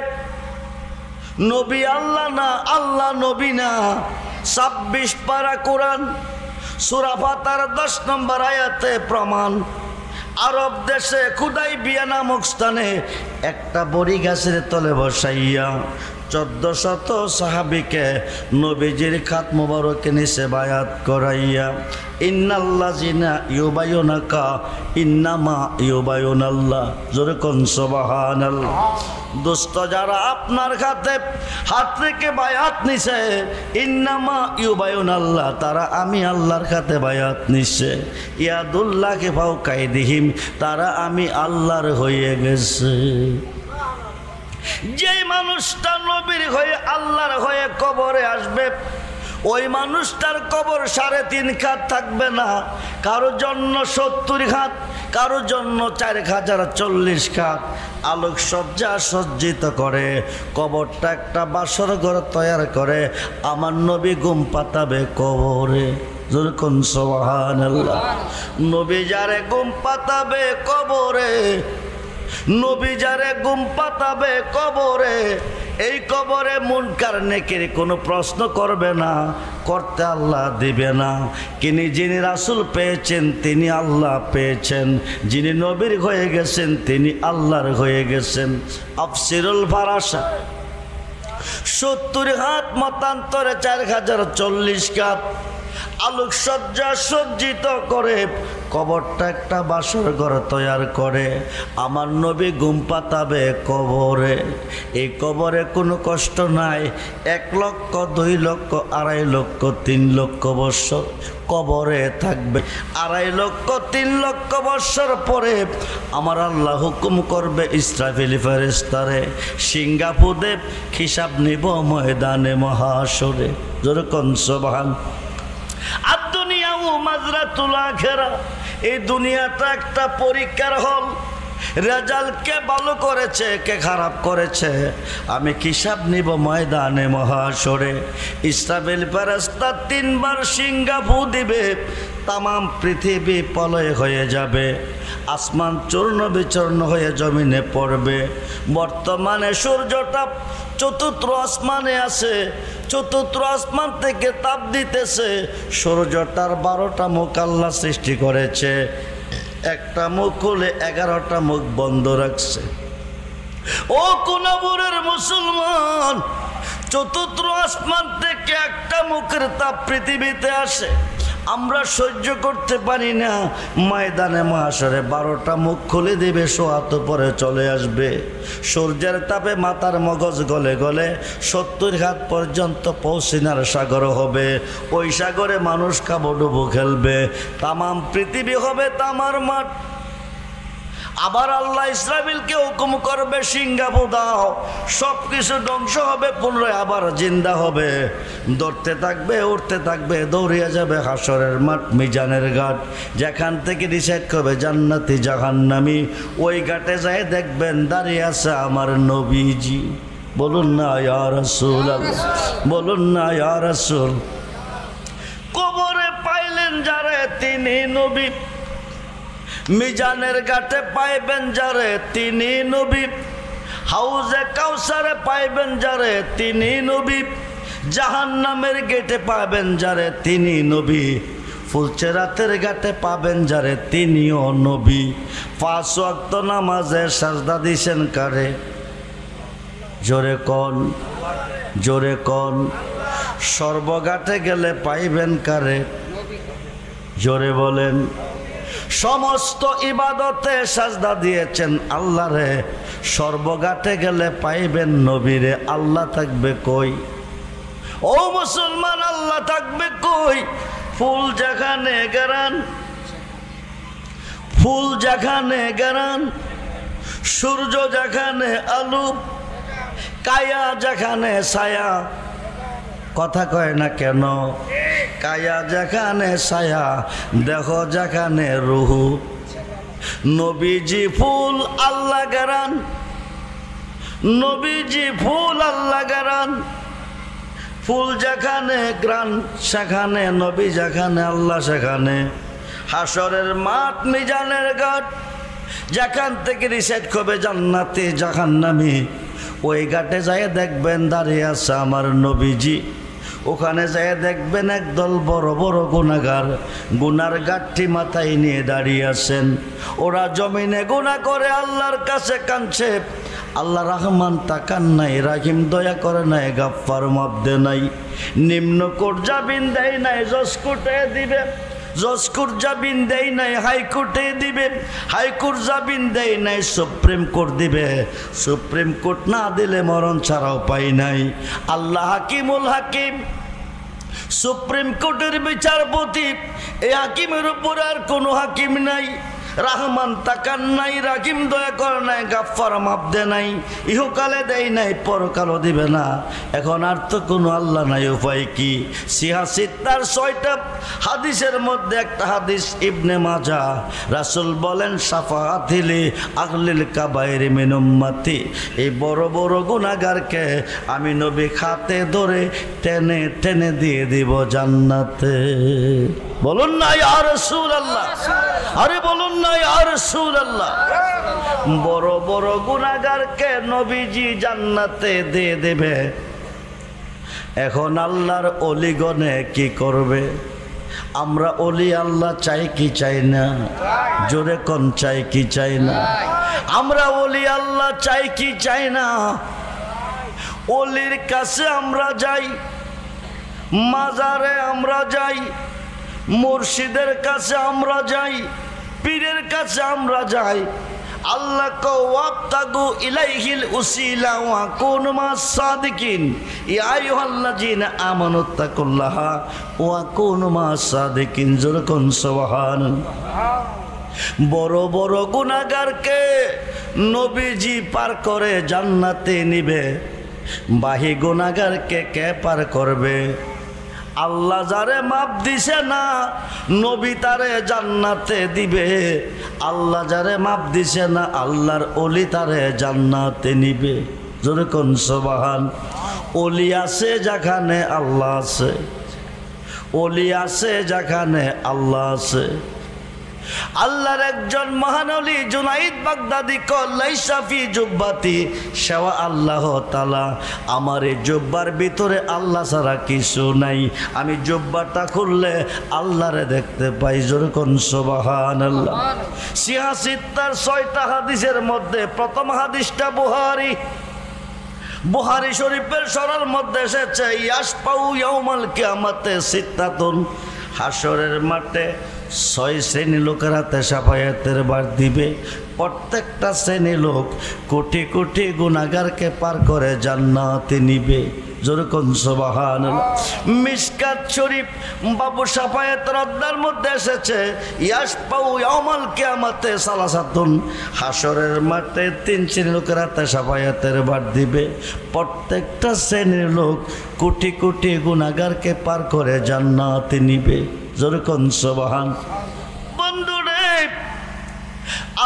নবী আল্লাহ না আল্লাহ নবী না। ২৬ পারা কোরআন সূরা ফাতিহার ১০ নম্বর আয়াতে প্রমাণ। আরব দেশে খুদাইবিয়া নামক স্থানে একটা বড়ি গাছের তলে বসাইয়া ১৪০০ সাহাবীকে নবীজির খাত মোবারকে নিচে বায়াত করাইয়া ইন্নাল্লাযিনা ইউবাইয়ুনাকা ইন্নামা ইউবাইয়ুনাল্লাহ। জোরে কোন সুবহানাল্লাহ। দোস্ত যারা আপনার খাতে হাত রেখে বায়াত নিছে ইন্নামা ইউবাইয়ুনাল্লাহ, তারা আমি আল্লাহর খাতে বায়াত নিছে। ইয়াদুল্লাহি ফাওকা আইদিহিম, তারা আমি আল্লাহর হয়ে গেছে। যে মানুষটা নবীর হয়ে আল্লাহর হয়ে কবরে আসবে, ওই মানুষটার কবর ৩.৫ হাত থাকবে না, কারোর জন্য ৭০ হাত, কারোর জন্য ৪,০৪০ হাত। আলোকসজ্জা সজ্জিত করে কবরটা একটা বাসর ঘর তৈরি করে আমার নবী ঘুম পাতাবে কবরে। যেরকম সুবহানাল্লাহ। নবী যারে ঘুম পাতাবে কবরে, নবী যারে ঘুম পাতাবে কবরে, এই কবরে মুনকার নেকির কোনো প্রশ্ন করবে না, করতে আল্লাহ দিবে না। যিনি রাসূল পেয়েছেন তিনি আল্লাহ পেয়েছেন, যিনি নবীর হয়ে গেছেন তিনি আল্লাহর হয়ে গেছেন। আফসিরুল ফারাসা ৭০ হাত, মতান্তরে ৪,০৪০ হাত। আলোকসজ্জা সজ্জিত করে কবরটা একটা বাসর ঘর তৈয়ার করে আমার নবী ঘুম পাতাবে কবরে। এই কবরে কোনো কষ্ট নাই। 1 লক্ষ 2 লক্ষ 2.5 লক্ষ 3 লক্ষ বৎসর কবরে থাকবে। 2.5 লক্ষ 3 লক্ষ বৎসর পরে আমার আল্লাহ হুকুম করবে ইসরাফিল ফেরেশতারে, সিঙ্গাপুরে হিসাব নিব ময়দানে মহাশরে। যেরকম সুবহান। আর দুনিয়া ও মাজরাতুল আখিরা, এই দুনিয়াটা একটা পরীক্ষার হল। রেজাল্ট কে ভালো করেছে কে খারাপ করেছে আমি হিসাব নিব ময়দানে মহাশরে। ইসরাফিল ফেরেশতা 3 বার সিংহা ফু দিবে, তামাম পৃথিবী প্রলয় হয়ে যাবে, আসমান চূর্ণ বিচূর্ণ হয়ে জমিনে পড়বে। বর্তমানে সূর্যটা চতুর্থ আসমানে আছে, চতুর্থ আসমান থেকে তাপ দিতেছে। সূর্যটার 12টা মুখ আল্লাহ সৃষ্টি করেছে, একটা মুখ খুলে 11টা মুখ বন্ধ রাখছে। ও কোনাপুরের মুসলমান, চতুর্থ আসমান থেকে একটা মুখের তাপ পৃথিবীতে আসে, আমরা সহ্য করতে পারি না। ময়দানে মহাশরে 12টা মুখ খুলে দেবে, সোয়াত পরে চলে আসবে। সূর্যের তাপে মাথার মগজ গলে গলে 70 হাত পর্যন্ত পৌঁছিনার সাগর হবে। ওই সাগরে মানুষ কাবডুবু খেলবে, তামাম পৃথিবী হবে তামার মাঠ। আবার আল্লাহ ইসরাফিলকে হুকুম করবে সিংহা ফু দাও, সব কিছু ধ্বংস হবে, পুনরায় আবার জিন্দা হবে। দৌড়তে থাকবে, উঠতে থাকবে, দৌড়িয়ে যাবে হাসরের মাঠ, মিজানের ঘাট, যেখান থেকে ডিসাইড করবে জান্নাতি জাহান্নামী। ওই ঘাটে যায় দেখবেন দাঁড়িয়ে আছে আমার নবীজি। বলুন না ইয়া রাসূলুল্লাহ, বলুন না ইয়া রাসূল। কবরে পাইলেন যারে তিনি নবী, মিজানের ঘাটে পাইবেন যারে তিনি নবী, হাউজে কাউসারে পাইবেন যারে তিনি নবী, জাহান্নামের গেটে পাবেন যারে তিনি নবী, ফুলচেরাতের ঘাটে পাবেন যারে তিনিও নবী। 5 ওয়াক্ত নামাজে সাজদা দিছেন কারে? জোরে কোন, জোরে কোন। সর্বঘাটে গেলে পাইবেন কারে? জোরে বলেন। সমস্ত ইবাদতে সাজদা দিয়েছেন আল্লাহরে, সর্বঘাটে গেলে পাইবেন নবীরে। আল্লাহ থাকবে কই? ও মুসলমান, আল্লাহ থাকবে কই? ফুল যেখানে গেরান, ফুল যেখানে গেরান, সূর্য যেখানে আলো, কায়া যেখানে ছায়া। কথা কয় না কেন? কায়া যেখানে ছায়া, দেহ যেখানে রুহু। নবীজি ফুল আল্লাহ গেরান, নবীজি ফুল আল্লাহ গেরান। ফুল যেখানে গ্রান সেখানে নবী, যেখানে আল্লাহ সেখানে। হাসরের মাঠ, মিজানের ঘাট, যেখান থেকে রিসেট করবে জান্নাতি জাহান্নামী, ওই ঘাটে যায় দেখবেন দাঁড়িয়ে আছে আমার নবীজি। ওখানে যায় দেখবেন একদল বড় বড় গুনাহগার, গুনার গাঠটি মাথায় নিয়ে দাঁড়িয়ে আছেন। ওরা জমিনে গুনাহ করে আল্লাহর কাছে কাঁদছে, আল্লাহ রহমান তাকান নাই, রাহিম দয়া করে নাই, গাফফার মাফ দে নাই, নিম্ন কোর্ট জামিন দেয় নাই, জজ কোর্টে দিবে, জজ কোর্ট জামিন দেয় নাই, হাইকোর্টে দিবে, হাইকোর্ট জামিন দেয় নাই, সুপ্রিম কোর্ট দিবে, সুপ্রিম কোর্ট না দিলে মরণ ছাড়া উপায় নাই। আল্লাহ হাকিমুল হাকিম, সুপ্রিম কোর্টের বিচারপতি, এই হাকিমের উপর আর কোনো হাকিম নাই। রহমান তাকান নাই, রাহিম দয়া করে নাই, গাফফার মাফ দে নাই, ইহকালে দেয় নাই, পরকালও দিবে না। এখন আর তো কোনো আল্লাহ নাই, উপায় কি? সিহাসিত্তার 6টা হাদিসের মধ্যে একটা হাদিস ইবনে মাজাহ, রাসূল বলেন শাফাআতিলি আহলিল কাবায়ের মিন উম্মতি, এই বড় বড় গুনাহগারকে আমি নবী খাতে ধরে টেনে টেনে দিয়ে দিব জান্নাতে। বলুন না ইয়া রাসূলুল্লাহ, আরে বলুন না ইয়া রাসূলুল্লাহ। বড় বড় গুনাহগারকে নবীজি জান্নাতে দিয়ে দেবে। এখন আল্লাহর ওলিগণে কি করবে? আমরা ওলি আল্লাহ চাই কি চাই না? জোরে কোন চাই কি চাই না? আমরা ওলি আল্লাহ চাই কি চাই না? ওলির কাছে আমরা যাই, মাজারে আমরা যাই, মুর্শিদের কাছে আমরা যাই, পীরের কাছে আমরা যাই। আল্লাহ কো ওয়াবতাগু ইলাইহিল উসিলা ওয়া কুনু মাস সাদিকিন। ইয়া আইয়ুহাল্লাযিনা আমানুত্তাকুল্লাহা ওয়া কুনু মাস সাদিকিন। যখন সুবহানাল্লাহ। বড় বড় গুনাহগারকে নবীজি পার করে জান্নাতে নিবে, বাহি গুনাহগারকে কে পার করবে? আল্লাহ যারে মাপ দিছে না, নবী তারে জান্নাতে দিবে। আল্লাহ যারে মাপ দিছে না, আল্লাহর ওলি তারে জান্নাতে নিবে। যেরকম সুবহান। ওলি আছে যেখানে আল্লাহ আছে, ওলি আছে যেখানে আল্লাহ আছে। আল্লাহর একজন মহান ওলি জুনাইদ বাগদাদি কল লাইসা ফি জুব্বাতি শাওয়া আল্লাহ তাআলা। আমার এই জুব্বার ভিতরে আল্লাহ ছাড়া কিছু নাই, আমি জুব্বাটা খুললে আল্লাহরে দেখতে পাই। যেরকম সুবহানাল্লাহ। সিয়াসিত্তার 6টা হাদিসের মধ্যে প্রথম হাদিসটা বুখারী, বুখারী শরীফের সরার মধ্যে এসেছে ইয়াসপাউ ইয়াউমাল কিয়ামাতে সিত্তাতুন। হাসরের মাঠে 6 শ্রেণী লোকের হাতে শাফায়াতের বার দিবে। প্রত্যেকটা শ্রেণী লোক কোটি কোটি গুনাহগারকে পার করে জান্নাতে নিবে। যেরকম সুবহানাল্লাহ। মিশকাত শরীফ বাবু শাফায়াতের অধ্যায়ের মধ্যে এসেছে ইয়াসপাউ ইয়াউমাল কিয়ামাতে সালাসাতুন। হাসরের মাঠে 3 শ্রেণী লোকের হাতে শাফায়াতের বার দিবে। প্রত্যেকটা শ্রেণীর লোক কোটি কোটি গুনাহগারকে পার করে জান্নাতে নিবে। যেরকম সুবহান। বন্ধুরে,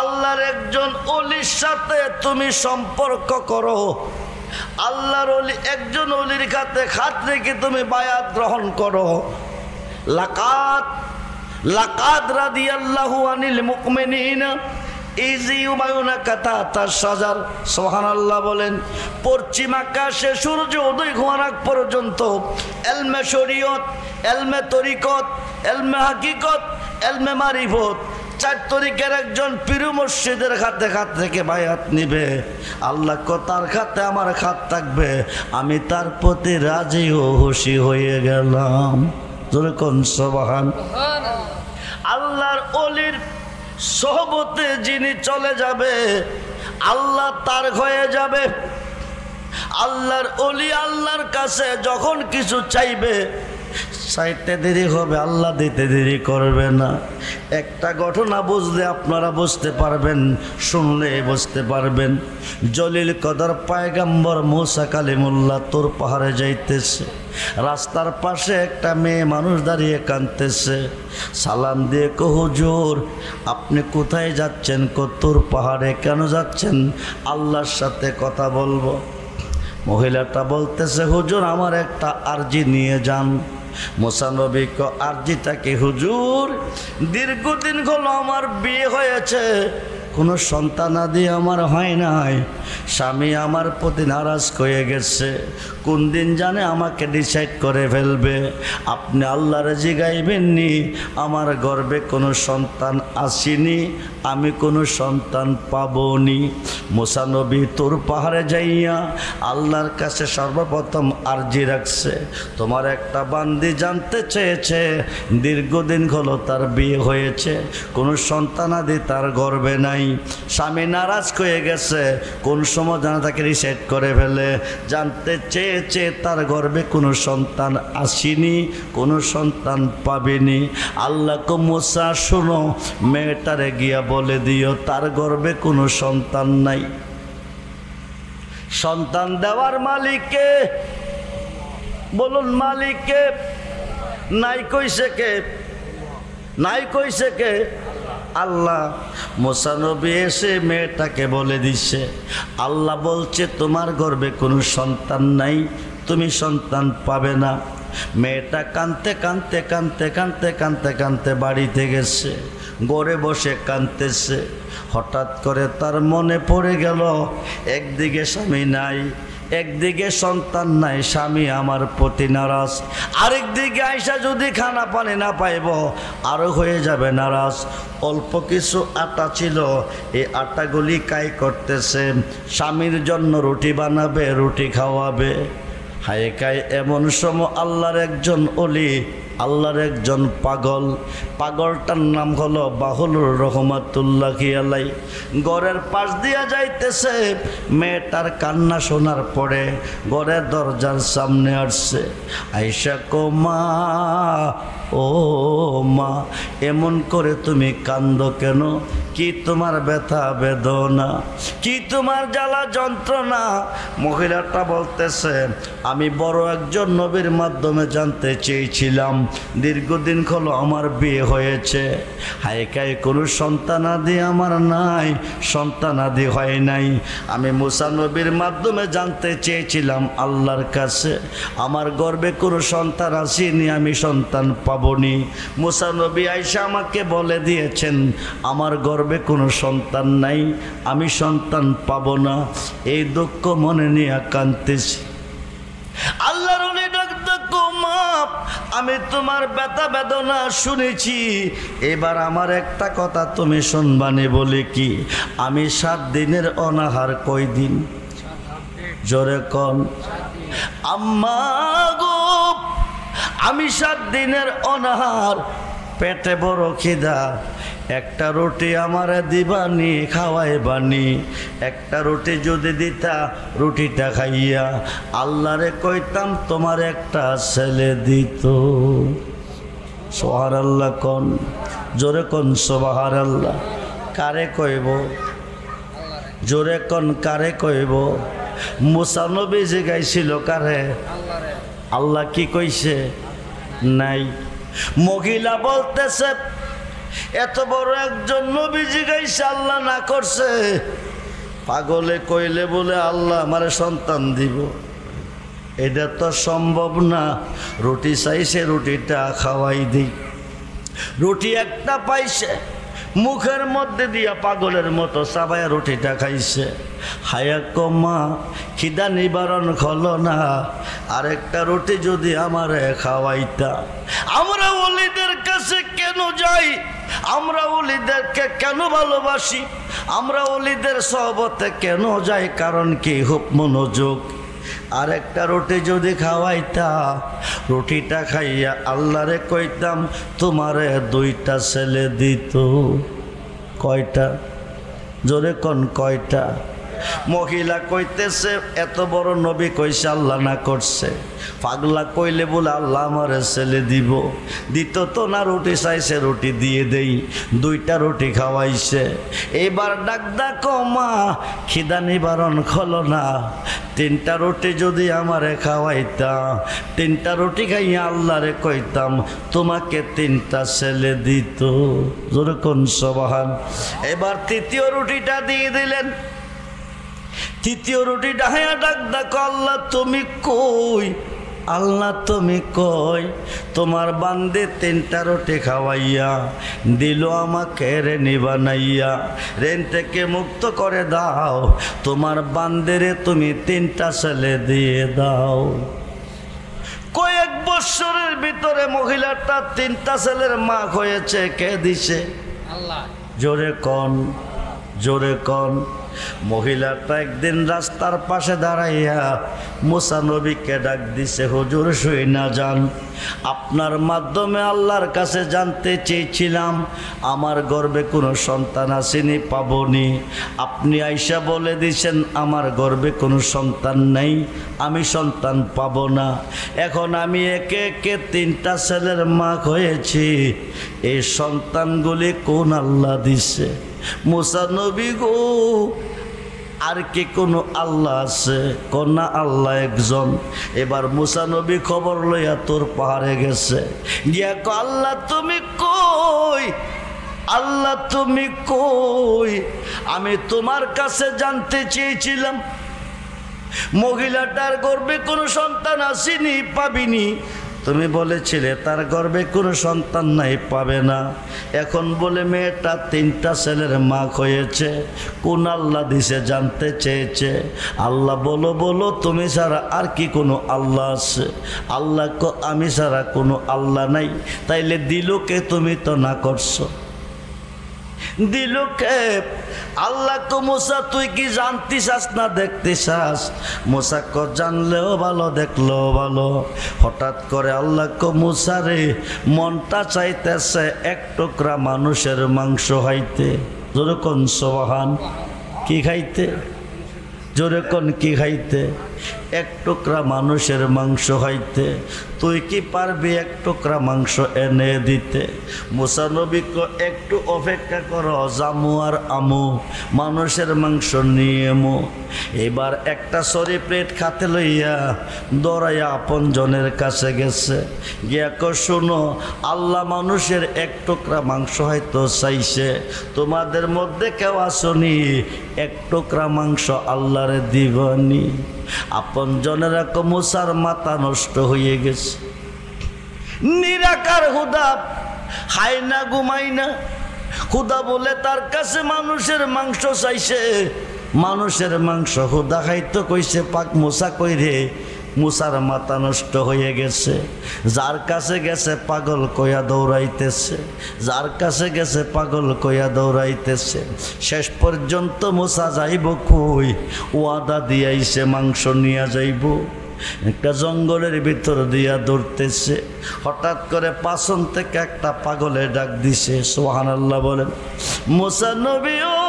আল্লাহর একজন ওলির সাথে তুমি সম্পর্ক করো। আল্লাহর ওলি একজন ওলির কাছে হাত রেখে তুমি বায়াত গ্রহণ করো। লাকাদ রাদিয়াল্লাহু আনিল মুমিনিনা ইজি উবায়ুনাকা তাহতা শাজার। সুবহানাল্লাহ বলেন। পশ্চিম আকাশে সূর্য উদয় হওয়ার আগ পর্যন্ত ইলমে শরীয়ত, ইলমে তরিকত, ইলমে হাকিকত, ইলমে মারিফত 4 তরিকের একজন পীর মুর্শিদের হাতে হাত থেকে বায়াত নিবে। আল্লাহ তার হাতে আমার হাত থাকবে, আমি তার প্রতি রাজি ও খুশি হয়ে গেলাম। যেরকম সুবহান। আল্লাহর ওলির সোহবতে যিনি চলে যাবে, আল্লাহ তার হয়ে যাবে। আল্লাহর ওলি আল্লাহর কাছে যখন কিছু চাইবে, চাইতে দেরি হবে, আল্লাহ দিতে দেরি করবে না। একটা ঘটনা বুঝলে আপনারা বুঝতে পারবেন, শুনলে বুঝতে পারবেন। জলিল কদর পয়গম্বর মুসা কালিমুল্লাহ তোর পাহাড়ে যাইতেছে। রাস্তার পাশে একটা মেয়ে মানুষ দাঁড়িয়ে কাঁদতেছে। সালাম দিয়ে কো হুজুর আপনি কোথায় যাচ্ছেন? তোর পাহাড়ে কেন যাচ্ছেন? আল্লাহর সাথে কথা বলবো। মহিলাটা বলতেছে হুজুর আমার একটা আরজি নিয়ে যান। মুসা নবী কো আরজিটা কি? হুজুর দীর্ঘদিন হলো আমার বিয়ে হয়েছে, কোনো সন্তানাদি আমার হয় নাই, স্বামী আমার প্রতি নারাজ হয়ে গেছে, কোন দিন জানে আমাকে ডিসাইড করে ফেলবে। আপনি আল্লাহরে জিগাইবেননি আমার গর্ভে কোনো সন্তান আসেনি, আমি কোনো সন্তান পাবনি। মুসা নবী তোর পাহাড়ে যাইয়া আল্লাহর কাছে সর্বপ্রথম আরজি রাখছে। তোমার একটা বান্দি জানতে চেয়েছে দীর্ঘদিন হলো তার বিয়ে হয়েছে, কোনো সন্তানাদি তার গর্ভে নাই, স্বামী নারাজ হয়ে গেছে, কোন সময় জানা তাকে রিসেট করে ফেলে। জানতে চেয়েছে তার গর্ভে কোনো সন্তান আসেনি, কোনো সন্তান পাবেনি। আল্লাহ কো মুসা শোনো, মেয়েটারে গিয়া বলে দিও তার গর্ভে কোনো সন্তান নাই। সন্তান দেওয়ার মালিককে বলুন, মালিককে? নাই কইছে কে? নাই কইছে কে? আল্লাহ। মুসা নবী এসে মেয়েটাকে বলে দিচ্ছে, আল্লাহ বলছে তোমার গর্ভে কোনো সন্তান নাই, তুমি সন্তান পাবে না। মেয়েটা কাঁদতে কাঁদতে কাঁদতে কাঁদতে কাঁদতে কাঁদতে বাড়িতে গেছে, ঘরে বসে কাঁদতেছে। হঠাৎ করে তার মনে পড়ে গেল একদিকে স্বামী নাই, একদিকে সন্তান নাই, স্বামী আমার প্রতি নারাজ, আরেকদিকে আয়সা যদি খানা পানি না পাইব আরও হয়ে যাবে নারাজ। অল্প কিছু আটা ছিল, এই আটাগুলি কাই করতেছে, স্বামীর জন্য রুটি বানাবে, রুটি খাওয়াবে। হায় কায় এমন সময় আল্লাহর একজন ওলি আল্লাহর একজন পাগল, পাগলটার নাম হলো বাহুলুর রহমাতুল্লাহি আলাই। ঘরের পাশ দিয়া যাইতেছে, মেয়েটার কান্না শোনার পরে ঘরের দরজার সামনে আসছে। আয়েশা কো মা, ও মা, এমন করে তুমি কান্দো কেন? কি তোমার ব্যথা বেদনা, কি তোমার জ্বালা যন্ত্রণা? মহিলাটা বলতেছে, আমি বড় একজন নবীর মাধ্যমে জানতে চেয়েছিলাম, দীর্ঘদিন হলো আমার বিয়ে হয়েছে, হায়কায় কোনো সন্তানাদি আমার নাই, সন্তানাদি হয় নাই। আমি মুসা নবীর মাধ্যমে জানতে চেয়েছিলাম আল্লাহর কাছে, আমার গর্ভে কোনো সন্তান আসেনি, আমি সন্তান পাবনি। মুসা নবী আয়েশা আমাকে বলে দিয়েছেন আমার গর্ভে কোনো সন্তান নাই, আমি সন্তান পাব না। এই দুঃখ মনে নিয়ে কাঁদতেছি। আল্লাহর ওলি ডাকতে কো মা, আমি তোমার ব্যথা বেদনা শুনেছি, এবার আমার একটা কথা তুমি শুনবানি। বলে কি? আমি 7 দিনের অনাহার। কয় দিন? জোরে কন। আম্মা গো, আমি 7 দিনের অনাহার, পেটে বড় খিদা, একটা রুটি আমারে দিবানি, খাওয়াইবানি। একটা রুটি যদি দিতা, রুটিটা খাইয়া আল্লাহরে কইতাম তোমার একটা ছেলে দিত। সুবহানাল্লাহ কোন, জোরে কোন সুবহানাল্লাহ। কারে কইব? জোরে কোন, কারে কইব? মুসা নবী জিগাইছিল কারে? আল্লাহ কি কইছে? নাই। মহিলা বলতেছে, এত বড় একজন নবী জিগাইছে, আল্লাহ না করছে। পাগলে কইলে বলে আল্লাহ আমারে সন্তান দিব, এটা তো সম্ভব না। রুটি চাইছে, রুটিটা খাওয়াই দিই। রুটি একটা পাইছে, মুখের মধ্যে দিয়া পাগলের মতো চাবায়া রুটিটা খাইছে। হায়া কমা, খিদা নিবারণ হলো না, আরেকটা রুটি যদি আমারে খাওয়াইতা। আমরা ওলিদের কাছে কেন যাই? আমরা ওলিদেরকে কেন ভালোবাসি? আমরা ওলিদের সহবতে কেন যাই? কারণ কি? খুব মনোযোগ। আরেকটা রুটি যদি খাওয়াইতা, রুটিটা খাইয়া আল্লাহরে কইতাম তোমারে 2টা ছেলে দিত। কয়টা? জোরে কোন, কয়টা? মহিলা কইতেছে, এত বড় নবী কইছে, আল্লাহ না করছে। পাগলা কইলে বলে আল্লাহ আমারে ছেলে দিব, দিত তো না। রুটি চাইছে, রুটি দিয়ে দেই। 2টা রুটি খাওয়াইছে। এবার ডাক মা, খিদা নিবারণ হলো না, 3টা রুটি যদি আমারে খাওয়াইতা, 3টা রুটি খাইয়া আল্লাহরে কইতাম তোমাকে 3টা ছেলে দিত। জোরে কোন সুবহান। এবার 3য় রুটিটা দিয়ে দিলেন। 3য় রুটিটা হায়া ডাক আল্লাহ তুমি কই? আল্লাহ তুমি কই? তোমার বান্দে 3টা রুটি খাওয়াইয়া দিল আমাকে রেনি বানাইয়া, রেন থেকে মুক্ত করে দাও। তোমার বান্দেরে তুমি 3টা ছেলে দিয়ে দাও। কয়েক বছরের ভিতরে মহিলাটা 3টা ছেলের মা হয়েছে। কে দিছে? আল্লাহ। জোরে কন, জোরে কন। মহিলাটা একদিন রাস্তার পাশে দাঁড়াইয়া মুসা নবীকে ডাক দিছে, হুজুর শুই না যান, আপনার মাধ্যমে আল্লাহর কাছে জানতে চেয়েছিলাম আমার গর্ভে কোনো সন্তান আসেনি, পাবনি। আপনি আইসা বলে দিছেন আমার গর্ভে কোনো সন্তান নেই, আমি সন্তান পাব না। এখন আমি একে একে 3টা ছেলের মা হয়েছি। এই সন্তানগুলি কোন আল্লাহ দিছে? মুসা নবী গো, আর কি কোনো আল্লাহ আছে? কন্যা আল্লাহ একজন। এবার মুসা নবী খবর লইয়া তোর পাহাড়ে গেছে, গিয়া কো আল্লাহ তুমি কই? আল্লাহ তুমি কই? আমি তোমার কাছে জানতে চেয়েছিলাম মহিলাটার গর্ভে কোনো সন্তান আসেনি, পাবিনি। তুমি বলেছিলে তার গর্ভে কোনো সন্তান নাই, পাবে না। এখন বলে মেয়েটা 3টা ছেলের মা হয়েছে, কোন আল্লাহ দিছে জানতে চেয়েছে। আল্লাহ বলো বলো, তুমি ছাড়া আর কি কোনো আল্লাহ আছে? আল্লাহ আমি ছাড়া কোনো আল্লাহ নাই। তাইলে দিল কে? তুমি তো না করছো। দিল কে? আল্লাহ কো মুসা তুই কি জানতে চাস না দেখতে চাস? মুসা কো জানলেও ভালো দেখলেও ভালো। হঠাৎ করে আল্লাহ কো মুসা রে মনটা চাইতেছে এক টুকরা মানুষের মাংস খাইতে। জোরে কোন সুবহান। কি খাইতে? জোরে কোন কি খাইতে? এক টুকরা মানুষের মাংস খাইতে। তুই কি পারবি এক টুকরা মাংস এনে দিতে? মুসা নবী কো একটু অপেক্ষা করো, জামু আর আমু মানুষের মাংস নিয়ে মো। এবার একটা সরি প্লেট খাতে লইয়া দৌড়াইয়া আপন জনের কাছে গেছে, গিয়া কো শুনো, আল্লাহ মানুষের এক টুকরা মাংস হয়তো চাইছে, তোমাদের মধ্যে কেউ আসনি এক টুকরা মাংস আল্লাহরে দিবনি? আপন জনেরা কো মুসার মাথা নষ্ট হয়ে গেছে। নিরাকার হুদা, খাই না ঘুমাই না, হুদা বলে তার কাছে মানুষের মাংস চাইছে। মানুষের মাংস হুদা খাইতো কইছে পাক মুসা কই রে? মুসার মাথা নষ্ট হয়ে গেছে। যার কাছে গেছে পাগল কইয়া দৌড়াইতেছে, যার কাছে গেছে পাগল কইয়া দৌড়াইতেছে। শেষ পর্যন্ত মুসা যাইব কই? ওয়াদা দিয়াইছে মাংস নিয়ে যাইব। একটা জঙ্গলের ভিতর দিয়া দৌড়তেছে, হঠাৎ করে পাছন থেকে একটা পাগলে ডাক দিছে। সুবহানাল্লাহ বলেন। মুসা নবী ও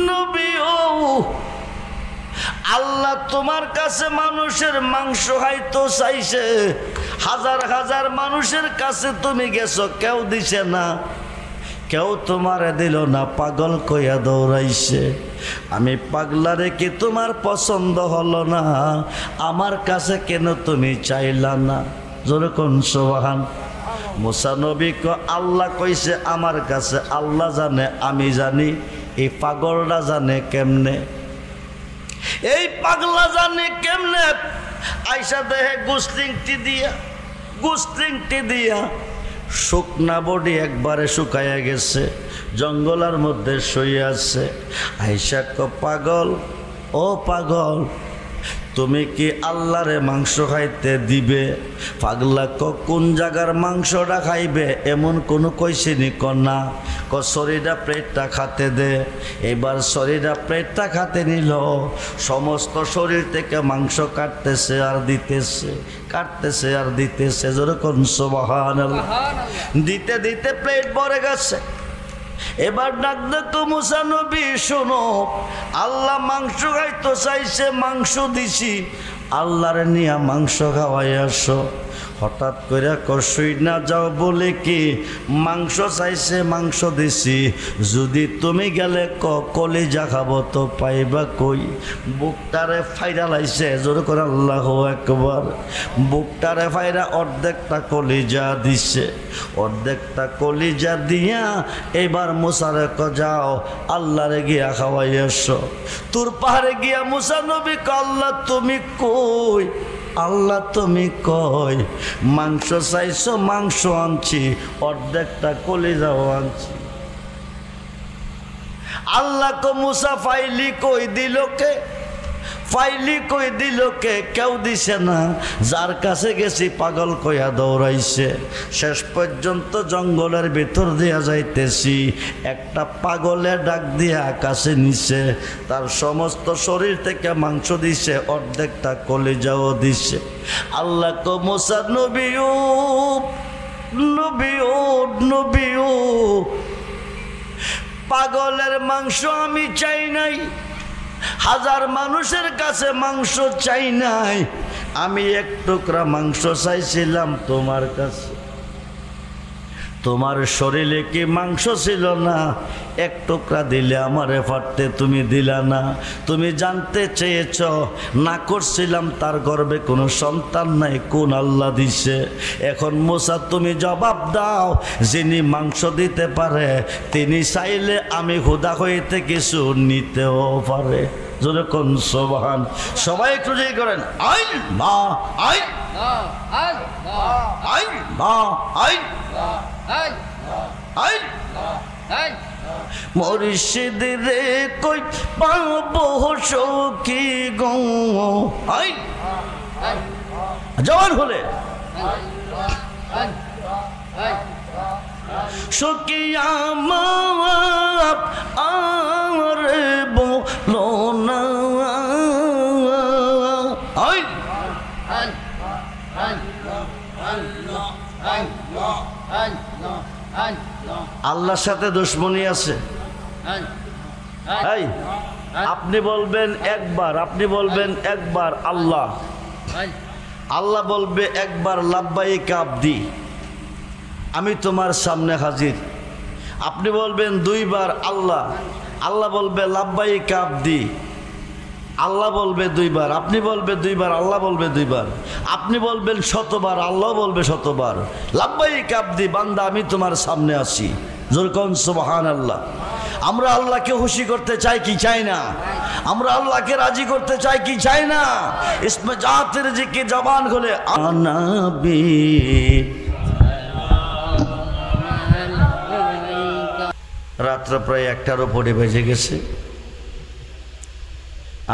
নবী ও, আল্লাহ তোমার কাছে মানুষের মাংস খাইতো চাইছে, হাজার হাজার মানুষের কাছে তুমি গেছো, কেউ দিছে না, কেউ তোমারে দিল না, পাগল কইয়া দৌড়াইছে। আমি পাগলারে কি তোমার পছন্দ হলো না? আমার কাছে কেন তুমি চাইলা না? জোরে কোন সুবহান। মুসা নবী কো আল্লাহ কইছে আমার কাছে, আল্লাহ জানে আমি জানি, এই পাগলটা জানে কেমনে? এই পাগলা জানে কেমনে? আইসা দেহে গুস্তিংটি দিয়া শুকনা বডি একবারে শুকাইয়া গেছে, জঙ্গলের মধ্যে শুয়ে আছে। আইসা কো পাগল, ও পাগল, তুমি কি আল্লাহরে মাংস খাইতে দিবে? পাগলা ক কোন জায়গার মাংসটা খাইবে এমন কোনো কইছিনি? কন্যা ক শরীরটা প্লেটটা খাতে দে। এবার শরীরটা প্লেটটা খাতে নিল, সমস্ত শরীর থেকে মাংস কাটতেছে আর দিতেছে, কাটতেছে আর দিতেছে। যেরকম সুবহানাল্লাহ। দিতে দিতে প্লেট ভরে গেছে। এবার ডাক দেখো মুসা নবী শোনো, আল্লাহ মাংস খাইতো চাইছে, মাংস দিছি, আল্লাহরে নিয়া মাংস খাওয়াই আসো। হঠাৎ করে কষই না যাও বলে কি মাংস চাইছে, মাংস দিছি, যদি তুমি গেলে কলিজা খাবো তো পাইবা কই? বুকটারে ফাইরা লাইছে, জোর করে আল্লাহু আকবার। বুকটারে ফাইরা অর্ধেকটা কলিজা দিছে, অর্ধেকটা কলিজা দিয়া এবার মুসারে ক যাও আল্লাহরে গিয়া খাওয়াই আসো। তোর পাহাড়ে গিয়া মুসা নবী ক আল্লাহ তুমি কই? আল্লাহ তুমি কই? মাংস চাইছো, মাংস আনছি, অর্ধেকটা কলিজাও আনছি। আল্লাহ কো মুসা ফাইলি কই দিল কে? ফাইলি কই দিল কে? কেউ দিছে না। যার কাছে গেছি পাগল কইয়া দৌড়াইছে। শেষ পর্যন্ত জঙ্গলের ভিতর দিয়া যাইতেছি, একটা পাগলে ডাক দিয়া কাছে নিছে, তার সমস্ত শরীর থেকে মাংস দিছে, অর্ধেকটা কলিজাও দিছে। আল্লাহ কো মুসা নবী ও নবী ও নবী ও, পাগলের মাংস আমি চাই নাই, হাজার মানুষের কাছে মাংস চাই নাই, আমি এক টুকরা মাংস চাইছিলাম তোমার কাছে। তোমার শরীরে কি মাংস ছিল না? এক টুকরা দিলে আমারে ফাটতে তুমি দিলা না। তুমি জানতে চেয়েছ না করছিলাম তার গর্ভে কোনো সন্তান নাই, কোন আল্লাহ দিছে? এখন মুসা তুমি জবাব দাও, যিনি মাংস দিতে পারে তিনি চাইলে আমি খোদা হইতে কিছু নিতেও পারে। জোরে কোন সুবহান। সবাই একটু জয় করেন আইন মা আইন আইন আইন মা আইন আইন আইন। মুর্শিদ রে কই পাবো সখী গো আইন। জওয়ান হলে শুকিয়া মাপ আর বলো না। আল্লাহর সাথে দুশ্মনী আছে। আপনি বলবেন একবার, আপনি বলবেন একবার আল্লাহ, আল্লাহ বলবে একবার লাব্বাইক আবদি, আমি তোমার সামনে হাজির। আপনি বলবেন দুইবার আল্লাহ, আল্লাহ বলবে লাব্বাইক আবদি, আল্লাহ বলবে দুইবার, আপনি বলবে দুইবার, আল্লাহ বলবে দুইবার। আপনি বলবেন শতবার, আল্লাহ বলবে শতবার, লাব্বাইক আবদি, বান্দা আমি তোমার সামনে আসি। যেরকম সুবহানাল্লাহ। আমরা আল্লাহকে খুশি করতে চাই কি চাই না? আমরা আল্লাহকে রাজি করতে চাই কি চাই না? ইসমে জাতের জিকির জবান খুলে আনাবি। রাত্র প্রায় 1টার উপরে বেজে গেছে।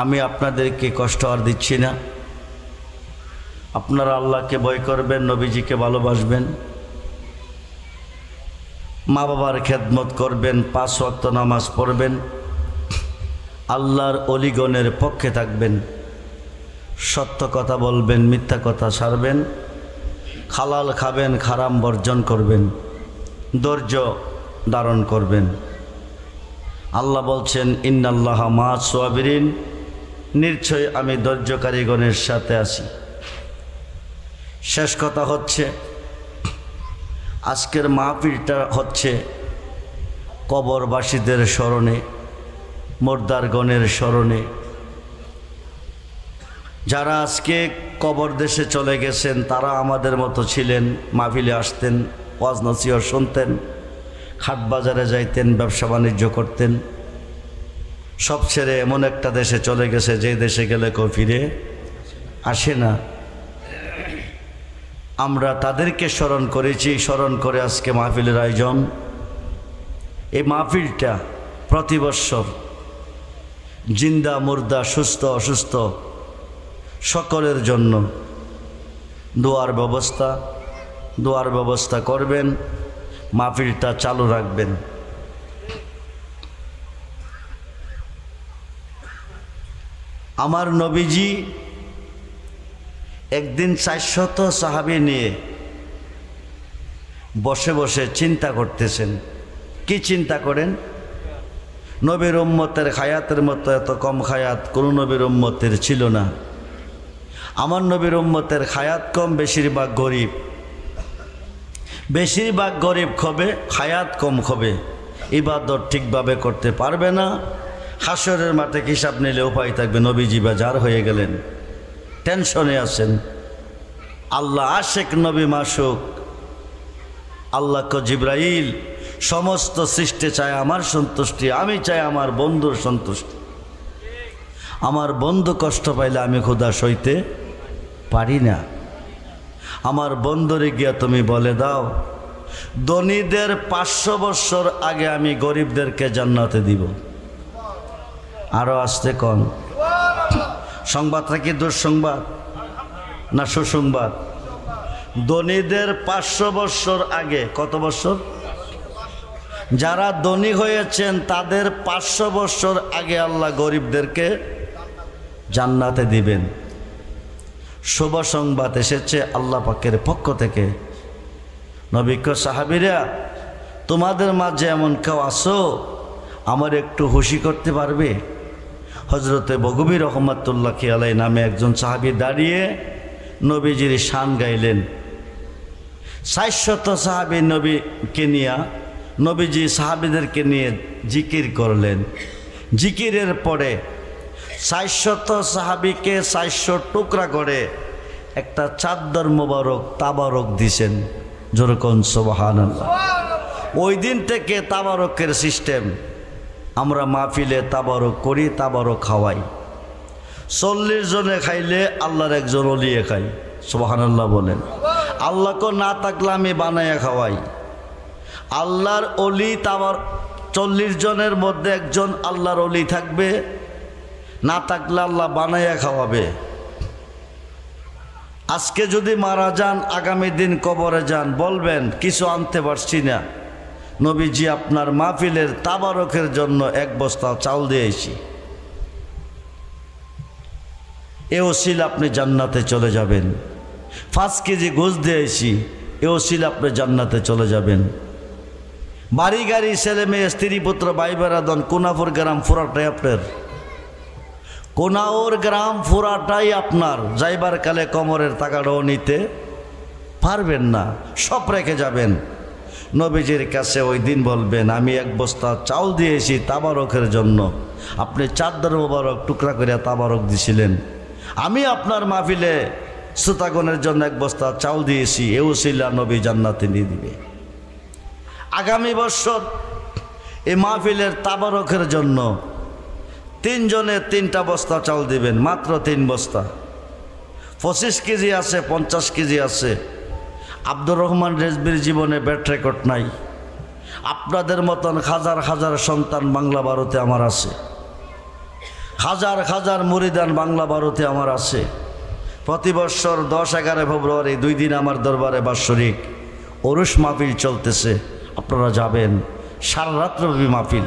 আমি আপনাদেরকে কষ্ট আর দিচ্ছি না। আপনারা আল্লাহকে ভয় করবেন, নবীজিকে ভালোবাসবেন, মা বাবার খেদমত করবেন, 5 ওয়াক্ত নামাজ পড়বেন, আল্লাহর অলিগণের পক্ষে থাকবেন, সত্য কথা বলবেন, মিথ্যা কথা ছাড়বেন, হালাল খাবেন, হারাম বর্জন করবেন, ধৈর্য ধারণ করবেন। আল্লাহ বলছেন ইন্নাল্লাহা মা'আস সাবিরিন, নিশ্চয় আমি ধৈর্যকারীগণের সাথে আছি। শেষ কথা হচ্ছে, আজকের মাহফিলটা হচ্ছে কবরবাসীদের স্মরণে, মুর্দারগণের স্মরণে। যারা আজকে কবর দেশে চলে গেছেন তারা আমাদের মতো ছিলেন, মাহফিলে আসতেন, ওয়াজ নসিহত শুনতেন, হাট বাজারে যাইতেন, ব্যবসা বাণিজ্য করতেন। সব ছেড়ে এমন একটা দেশে চলে গেছে যে দেশে গেলে কেউ ফিরে আসে না। আমরা তাদেরকে স্মরণ করেছি, স্মরণ করে আজকে মাহফিলের আয়োজন। এই মাহফিলটা প্রতি বৎসর জিন্দা মুর্দা, সুস্থ অসুস্থ সকলের জন্য দোয়ার ব্যবস্থা করবেন, মাহফিলটা চালু রাখবেন। আমার নবীজি একদিন 400 সাহাবী নিয়ে বসে বসে চিন্তা করতেছেন। কি চিন্তা করেন? নবীর উম্মতের হায়াতের মতো এত কম হায়াত কোন নবীর উম্মতের ছিল না। আমার নবীর উম্মতের হায়াত কম, বেশিরভাগ গরিব, বেশিরভাগ গরিব হবে, হায়াত কম হবে, ইবাদত ঠিকভাবে করতে পারবে না। হাসরের মাঠে হিসাব নিলে উপায় থাকবে নবীজি বাজার হয়ে গেলেন, টেনশনে আছেন। আল্লাহ আশেক, নবী মাসুক। আল্লাহ কো জিব্রাইল, সমস্ত সৃষ্টি চায় আমার সন্তুষ্টি, আমি চাই আমার বন্ধুর সন্তুষ্টি। আমার বন্ধু কষ্ট পাইলে আমি ক্ষুধা সইতে পারি না। আমার বন্ধুরে গিয়া তুমি বলে দাও, ধনীদের 500 বছর আগে আমি গরিবদেরকে জান্নাতে দিব। আরো আসতে কোন সংবাদটা কি দুঃসংবাদ না সুসংবাদ? ধনীদের 500 বছর আগে, কত বছর? যারা ধনী হয়েছেন তাদের 500 বছর আগে আল্লাহ গরিবদেরকে জান্নাতে দিবেন। শুভ সংবাদ এসেছে আল্লাহ পাকের পক্ষ থেকে। নবী কো সাহাবীরা, তোমাদের মাঝে এমন কেউ আসো আমার একটু খুশি করতে পারবে? হযরতে বগবী রহমাতুল্লাহ আলাইহি নামে একজন সাহাবী দাঁড়িয়ে নবীজির শান গাইলেন। 400 সাহাবী নবীকে নিয়ে, নবীজি সাহাবীদেরকে নিয়ে জিকির করলেন। জিকিরের পরে 400 সাহাবীকে 400 টুকরা করে একটা চাদর মোবারক তাবারক দিছেন। যেরকম সুবহানাল্লাহ। ওই দিন থেকে তাবারকের সিস্টেম। আমরা মাহফিলে তাবারক করি, তাবারক খাওয়াই। 40 জনে খাইলে আল্লাহর একজন ওলিয়ে খাই। সুবহানাল্লাহ বলেন। আল্লাহকে না থাকলে আমি বানাইয়া খাওয়াই। আল্লাহর ওলি তাবার 40 জনের মধ্যে একজন আল্লাহর ওলি থাকবে, না থাকলে আল্লাহ বানাইয়া খাওয়াবে। আজকে যদি মারা যান, আগামী দিন কবরে যান, বলবেন কিছু আনতে পারছি না, নবীজি আপনার মাহফিলের তাবারকের জন্য এক বস্তা চাউল দিয়েছি, এ ওসিলা আপনি জান্নাতে চলে যাবেন। 5 কেজি গোশ দিয়েছি, এ ওসিলা আপনি জান্নাতে চলে যাবেন। বাড়ি গাড়ি ছেলে মেয়ে স্ত্রী পুত্র ভাই বেরাদন কোনাপুর গ্রাম পুরাটাই আপনার, কোনাউর গ্রাম পুরাটাই আপনার। যাইবার কালে কমরের টাকাটাও নিতে পারবেন না, সব রেখে যাবেন। নবীজির কাছে ওই দিন বলবেন আমি এক বস্তা চাউল দিয়েছি তাবারকের জন্য, আপনি চাদর মোবারক টুকরা করে তাবারক দিছিলেন। আমি আপনার মাহফিলে শ্রোতাগণের জন্য এক বস্তা চাউল দিয়েছি, এও ছিল নবী জান্নাতে নিয়ে দিবে। আগামী বছর এই মাহফিলের তাবারকের জন্য 3 জনে 3টা বস্তা চাউল দিবেন, মাত্র 3 বস্তা। 25 কেজি আছে, 50 কেজি আছে। আব্দুর রহমান রেজবির জীবনে ব্যাট রেকর্ড নাই। আপনাদের মতন হাজার হাজার সন্তান বাংলা ভারতে আমার আছে, হাজার হাজার মুরিদান বাংলা ভারতে আমার আছে। প্রতি বছর 10-11 ফেব্রুয়ারি 2 দিন আমার দরবারে বাৎসরিক ওরস মাহফিল চলতেছে, আপনারা যাবেন। সারা রাত্রব্যাপী মাহফিল।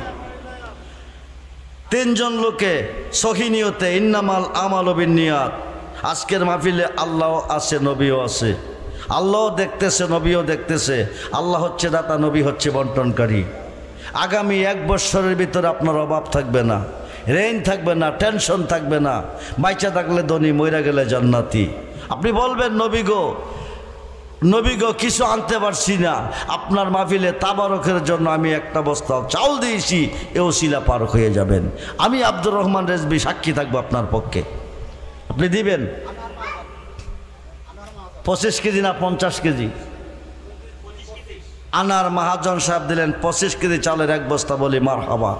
3 জন লোকে সহি নিয়তে ইন্নামাল আমাল বিন্নিয়াত। আজকের মাহফিলে আল্লাহ আছে, নবীও আছে। আল্লাহ দেখতেছে, নবীও দেখতেছে। আল্লাহ হচ্ছে দাতা, নবী হচ্ছে বন্টনকারী। আগামী 1 বছরের ভিতরে আপনার অভাব থাকবে না, রেইন থাকবে না, টেনশন থাকবে না। বাইচা থাকলে ধনী, মইরা গেলে জান্নাতি। আপনি বলবেন নবী গো কিছু আনতে পারছি না, আপনার মাহফিলে তাবারকের জন্য আমি একটা বস্তা চাউল দিয়েছি, এও শিলা পার হয়ে যাবেন। আমি আব্দুর রহমান রেজবি সাক্ষী থাকবো আপনার পক্ষে। আপনি দিবেন 25 কেজি না 50 কেজি? আনার মাহাজন সাহেব দিলেন 25 কেজি চালের এক বস্তা। বলি মারহাবা।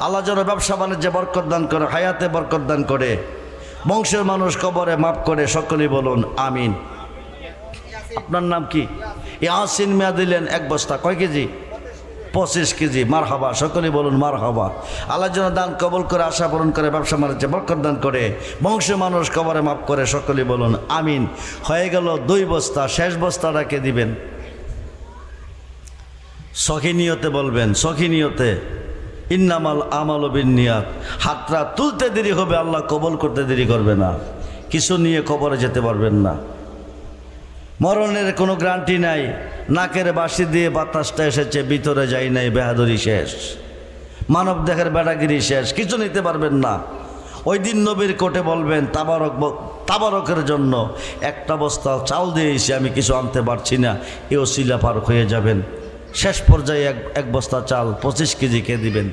আল্লাহ যেন ব্যবসা বাণিজ্যে বরকত দান করে, হায়াতে বরকত দান করে, বংশের মানুষ কবরে মাফ করে। সকলেই বলুন আমিন। আপনার নাম কি? ইয়াসিন মিয়া দিলেন 1 বস্তা। কয় কেজি? 25 কেজি। মারহাবা। সকলেই বলুন মারহাবা। আল্লাহ যেন দান কবল করে, আশা পূরণ করে, ব্যবসা বাণিজ্যে বরকত দান করে, বংশের মানুষ কবরে মাফ করে। সকলেই বলুন আমিন। হয়ে গেল 2 বস্তা। শেষ বস্তাটাকে দিবেন সখী নিয়তে, বলবেন সখী নিয়তে ইন্নামাল আমাল বিন্নিয়াত। হাতটা তুলতে দেরি হবে, আল্লাহ কবল করতে দেরি করবে না। কিছু নিয়ে কবরে যেতে পারবেন না। মরণের কোনো গ্যারান্টি নাই। নাকের বাঁশি দিয়ে বাতাসটা এসেছে, ভিতরে যাই নাই, বেহাদুরি শেষ, মানব দেহের বেড়াগিরি শেষ, কিছু নিতে পারবেন না। ওই দিন নবীর কোটে বলবেন তাবারকের জন্য একটা বস্তা চাউল দিয়েছি, আমি কিছু আনতে পারছি না, এও শিলা পার হয়ে যাবেন। শেষ পর্যায়ে এক বস্তা চাল 25 কেজি কে দিবেন?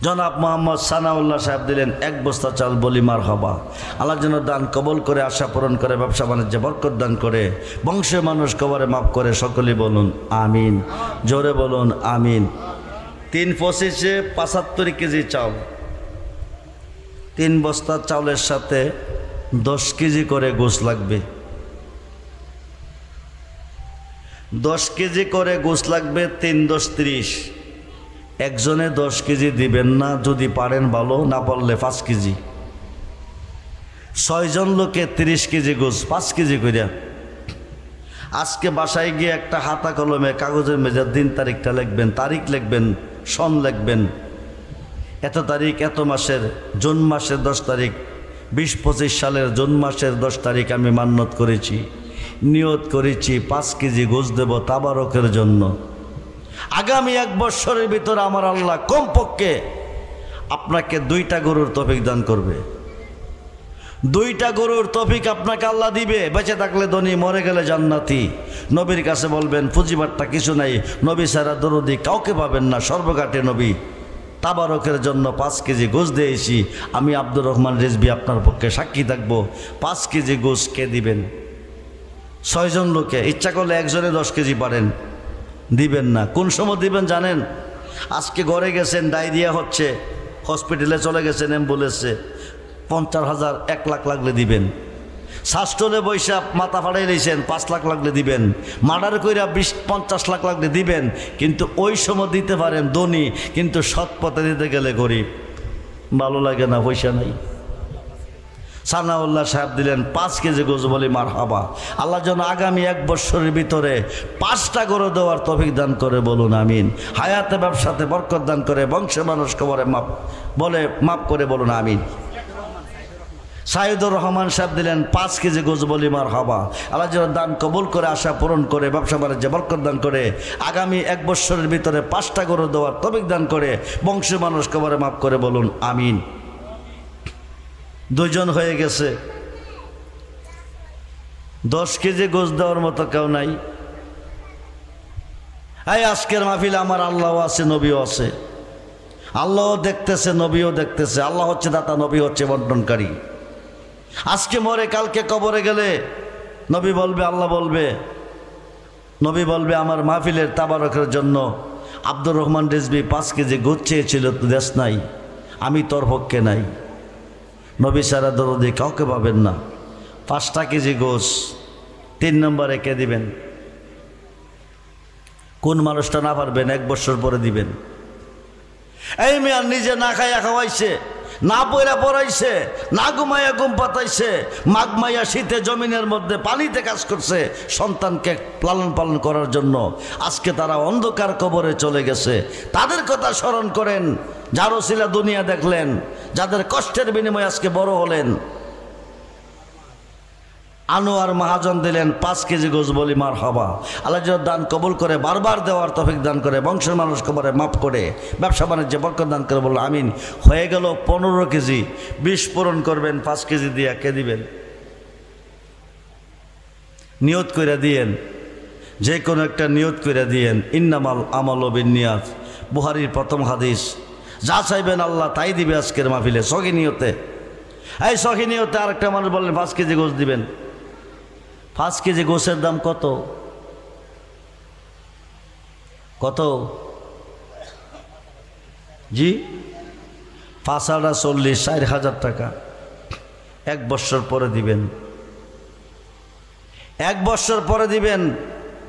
জনাব মোহাম্মদ সানাউল্লাহ সাহেব দিলেন 1 বস্তা চাল। বলি মারহাবা। আল্লাহ যেন দান কবল করে, আশা পূরণ করে, ব্যবসা বাণিজ্যে বরকত দান করে, বংশের মানুষ কবরে মাফ করে। সকলেই বলুন আমিন। জোরে বলুন আমিন। 3 25-এ 75 কেজি চাউল। 3 বস্তা চাউলের সাথে 10 কেজি করে গোশ লাগবে। 10 কেজি করে গোশ লাগবে। 3 10 30। একজনে 10 কেজি দিবেন না, যদি পারেন ভালো, না পারলে 5 কেজি। 6 জন লোকে 30 কেজি গোশ, 5 কেজি করে। আজকে বাসায় গিয়ে একটা হাতা কলমে কাগজের মেজে দিন তারিখটা লিখবেন, তারিখ লিখবেন, সন লিখবেন। এত তারিখ, এত মাসের, জুন মাসের 10 তারিখ, 20-25 সালের জুন মাসের 10 তারিখ আমি মান্যত করেছি, নিয়ত করেছি 5 কেজি গোশ দেব তাবারকের জন্য। আগামী 1 বছরের ভিতরে আমার আল্লাহ কমপক্ষে আপনাকে 2টা গরুর তৌফিক দান করবে। 2টা গরুর তৌফিক আপনাকে আল্লাহ দিবে। বেঁচে থাকলে ধনী, মরে গেলে জান্নাতি। নবীর কাছে বলবেন পুঁজিবারটা কিছু নাই, নবী ছাড়া দরদি কাউকে পাবেন না, সর্বঘাটে নবী। তাবারকের জন্য 5 কেজি গোশ দিয়েছি, আমি আব্দুর রহমান রেজবি আপনার পক্ষে সাক্ষী থাকবো। 5 কেজি গোশ কে দিবেন? 6 জন লোকে। ইচ্ছা করলে একজনে 10 কেজি পারেন, দিবেন না। কোন সময় দিবেন জানেন? আজকে ঘরে গেছেন, ডায়রিয়া হচ্ছে, হসপিটালে চলে গেছেন, অ্যাম্বুলেন্সে, 50,000 1 লাখ লাগলে দিবেন। শাস্টলে বৈশা মাথা ফাড়াই রয়েছেন, 5 লাখ লাগলে দিবেন। মার্ডার কইরা 20-50 লাখ লাগলে দিবেন। কিন্তু ওই সময় দিতে পারেন ধনী, কিন্তু সৎ পথে দিতে গেলে গরিব। ভালো লাগে না, পয়সা নাই। সানাউল্লাহ সাহেব দিলেন 5 কেজি গোস, বলি মারহাবা। আল্লাহ যেন আগামী 1 বছরের ভিতরে 5টা গরু দেওয়ার তৌফিক দান করে, বলুন আমিন। হায়াতে ব্যবসাতে বরকত দান করে, বংশের মানুষ কবরে মাফ করে, বলুন আমিন। সাইদুর রহমান সাহেব দিলেন 5 কেজি গোস, বলি মারহাবা। আল্লাহ যেন দান কবুল করে, আশা পূরণ করে, ব্যবসা বাণিজ্যে বরকত দান করে, আগামী 1 বছরের ভিতরে 5টা গরু দেওয়ার তৌফিক দান করে, বংশের মানুষ কবরে মাফ করে, বলুন আমিন। 2 জন হয়ে গেছে। 10 কেজি গোস দেওয়ার মতো কেউ নাই। এই আজকের মাহফিলে আমার আল্লাহ আছে, নবীও আছে। আল্লাহও দেখতেছে, নবীও দেখতেছে। আল্লাহ হচ্ছে দাতা, নবী হচ্ছে বন্টনকারী। আজকে মরে কালকে কবরে গেলে নবী বলবে, আল্লাহ বলবে, নবী বলবে আমার মাহফিলের তাবারকের জন্য আব্দুর রহমান রিজভী 5 কেজি গোস চেয়েছিল, দেশ নাই, আমি তোর পক্ষে নাই। নবী সারা দরদি কাউকে পাবেন না। 5টা কেজি গোস 3 নম্বরে কে দিবেন? কোন মানুষটা না পারবেন 1 বছর পরে দিবেন? এই মেয়ার নিজে না খাইয়া খাওয়াইছে, না পয়রা পড়াইছে, না ঘুমাইয়া ঘুম পাতাইছে, মাঘমাইয়া শীতে জমিনের মধ্যে পানিতে কাজ করছে সন্তানকে লালন পালন করার জন্য। আজকে তারা অন্ধকার কবরে চলে গেছে। তাদের কথা স্মরণ করেন, যার ওসিলা দুনিয়া দেখলেন, যাদের কষ্টের বিনিময়ে আজকে বড় হলেন। আনোয়ার মহাজন দিলেন 5 কেজি গোস, বলি মারহাবা। আল্লাহ যেন দান কবুল করে, বারবার দেওয়ার তৌফিক দান করে, বংশের মানুষ কবরে মাফ করে, ব্যবসা বাণিজ্যে বরকত দান করে, বলল আমিন। হয়ে গেল 15 কেজি। 20 পূরণ করবেন 5 কেজি দিয়া। কে দিবেন? নিয়ত করে দিয়েন, যে কোনো একটা নিয়ত করে দিয়েন। ইন্নামাল আমালু বিন্নিয়াত, বুখারীর প্রথম হাদিস। যা চাইবেন আল্লাহ তাই দিবে আজকের মাহফিলে, সহি নিয়তে। এই সহি নিয়তে আরেকটা মানুষ বললেন 5 কেজি গোস দিবেন। 5 কেজি গোসের দাম কত? কত জি? 540, 4,000 টাকা। 1 বছর পরে দিবেন। 1 বছর পরে দিবেন।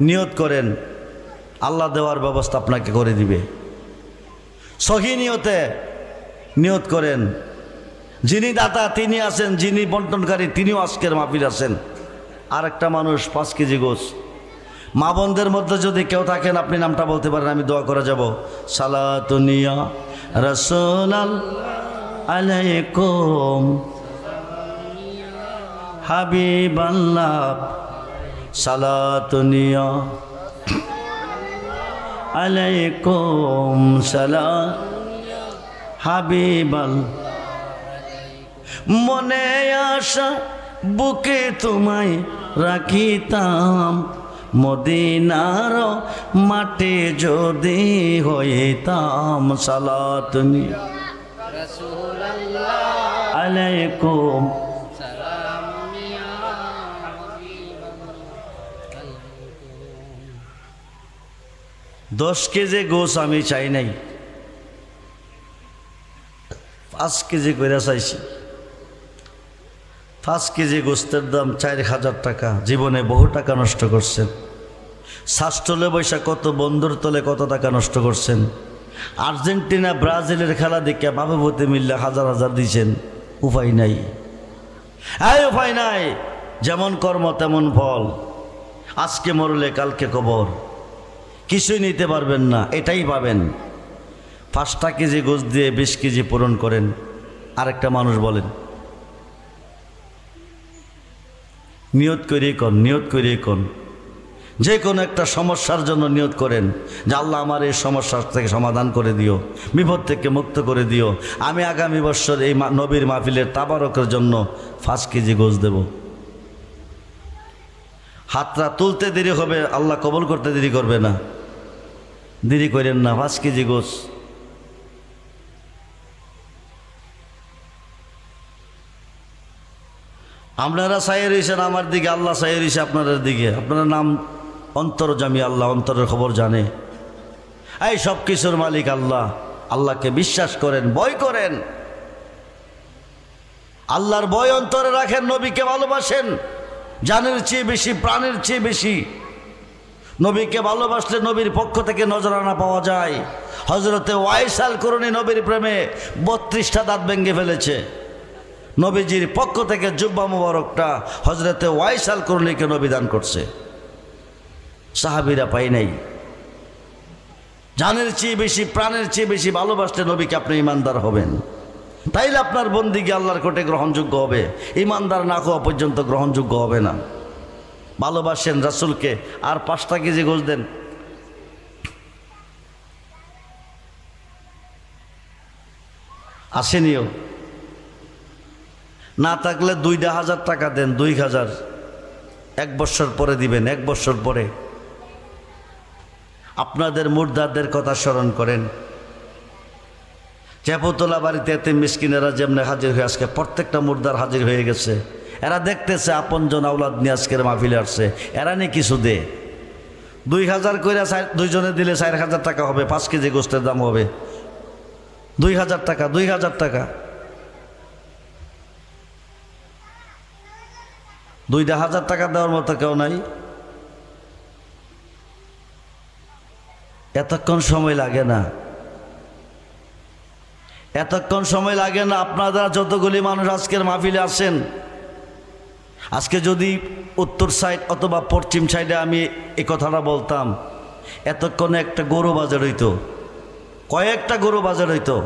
নিয়ত করেন, আল্লাহ দেওয়ার ব্যবস্থা আপনাকে করে দিবে। সহি নিয়তে নিয়ত করেন। যিনি দাতা তিনি আছেন, যিনি বন্টনকারী তিনিও আজকের মাহফিল আছেন। আরেকটা মানুষ 5 কেজি গোস। মা বোনদের মধ্যে যদি কেউ থাকেন আপনি নামটা বলতে পারেন, আমি দোয়া করে যাব। সালাতুনিয়া রাসূলুল্লাহ আলাইকুম হাবিবাল্লাহ, সালাতুনিয়া আলাইকুম সালাম হাবিবাল। মনে আশা বুকে তোমায় রাখিতাম, মদিনার মাঠে যদি হইতাম। সালাতুনিয়া রাসূলুল্লাহ আলাইকুম সালাম। 10 কেজি গোস আমি চাই নাই, 5 কেজি করে চাইছি। 5 কেজি গোস্তের দাম 4,000 টাকা। জীবনে বহু টাকা নষ্ট করছেন। শাস্তলে বৈশা কত বন্ধুর তলে কত টাকা নষ্ট করছেন। আর্জেন্টিনা ব্রাজিলের খেলা দেখে বাবুপতি মিল্লা 1000 দিয়েছেন। উপায় নাই, উপায় নাই। যেমন কর্ম তেমন ফল। আজকে মরলে কালকে কবর, কিছুই নিতে পারবেন না, এটাই পাবেন। 5টা কেজি গোস দিয়ে 20 কেজি পূরণ করেন। আরেকটা মানুষ বলেন, নিয়ত করিয়ে কন, নিয়ত করিয়ে কন। যে কোনো একটা সমস্যার জন্য নিয়ত করেন যে আল্লাহ আমার এই সমস্যার থেকে সমাধান করে দিও, বিপদ থেকে মুক্ত করে দিও। আমি আগামী বছর এই নবীর মাহফিলের তাবারকের জন্য 5 কেজি গোস দেব। হাতটা তুলতে দেরি হবে, আল্লাহ কবুল করতে দেরি করবে না। দেরি করেন না। 5 কেজি গোস। আপনারা চাই রয়েছেন আমার দিকে, আল্লাহ চাই রয়েছে আপনাদের দিকে। আপনার নাম অন্তর্যামী আল্লাহ, অন্তরের খবর জানে। এই সব কিছুর মালিক আল্লাহ। আল্লাহকে বিশ্বাস করেন, ভয় করেন। আল্লাহর ভয় অন্তরে রাখেন, নবীকে ভালোবাসেন জানের চেয়ে বেশি, প্রাণের চেয়ে বেশি। নবীকে ভালোবাসলে নবীর পক্ষ থেকে নজরানা পাওয়া যায়। হযরতে ওয়াইস আল করুনি নবীর প্রেমে 32টা দাঁত ভেঙে ফেলেছে। নবীজির পক্ষ থেকে জুব্বা মুবারকটা হযরতে ওয়াইস আল করনীকে নবী দান করছে, সাহাবীরা পাই নাই। জানের চেয়ে বেশি, প্রাণের চেয়ে বেশি ভালোবাসতে নবীকে আপনি ইমানদার হবেন, তাইলে আপনার বন্দিগি আল্লাহর কোর্টে গ্রহণযোগ্য হবে। ইমানদার না হওয়া পর্যন্ত গ্রহণযোগ্য হবে না। ভালোবাসেন রাসূলকে, আর 5টা কেজি গোশ দেন। আসেনিও না থাকলে 2,000 টাকা দেন, 2,000 1 বছর পরে দিবেন। 1 বছর পরে আপনাদের মুর্দাদের কথা স্মরণ করেন। চেপতলা বাড়িতে এতে মিসকিনেরা যেমনি হাজির হয়ে আজকে প্রত্যেকটা মুর্দার হাজির হয়ে গেছে। এরা দেখতেছে আপনজন আওলাদ নিয়ে আজকের মাহফিলে আসছে, এরা নিয়ে কিছু দে। 2,000 করে দুইজনে দিলে 4,000 টাকা হবে, 5 কেজি গোস্তের দাম হবে 2,000 টাকা। 2,000 টাকা 2,000 টাকা দেওয়ার মতো কেউ নাই। এতক্ষণ সময় লাগে না, এতক্ষণ সময় লাগে না। আপনারা যতগুলি মানুষ আজকের মাহফিলে আসেন, আজকে যদি উত্তর সাইড অথবা পশ্চিম সাইডে আমি এই কথাটা বলতাম, এতক্ষণে একটা গরু বাজার হইতো, কয়েকটা গরু বাজার হইতো।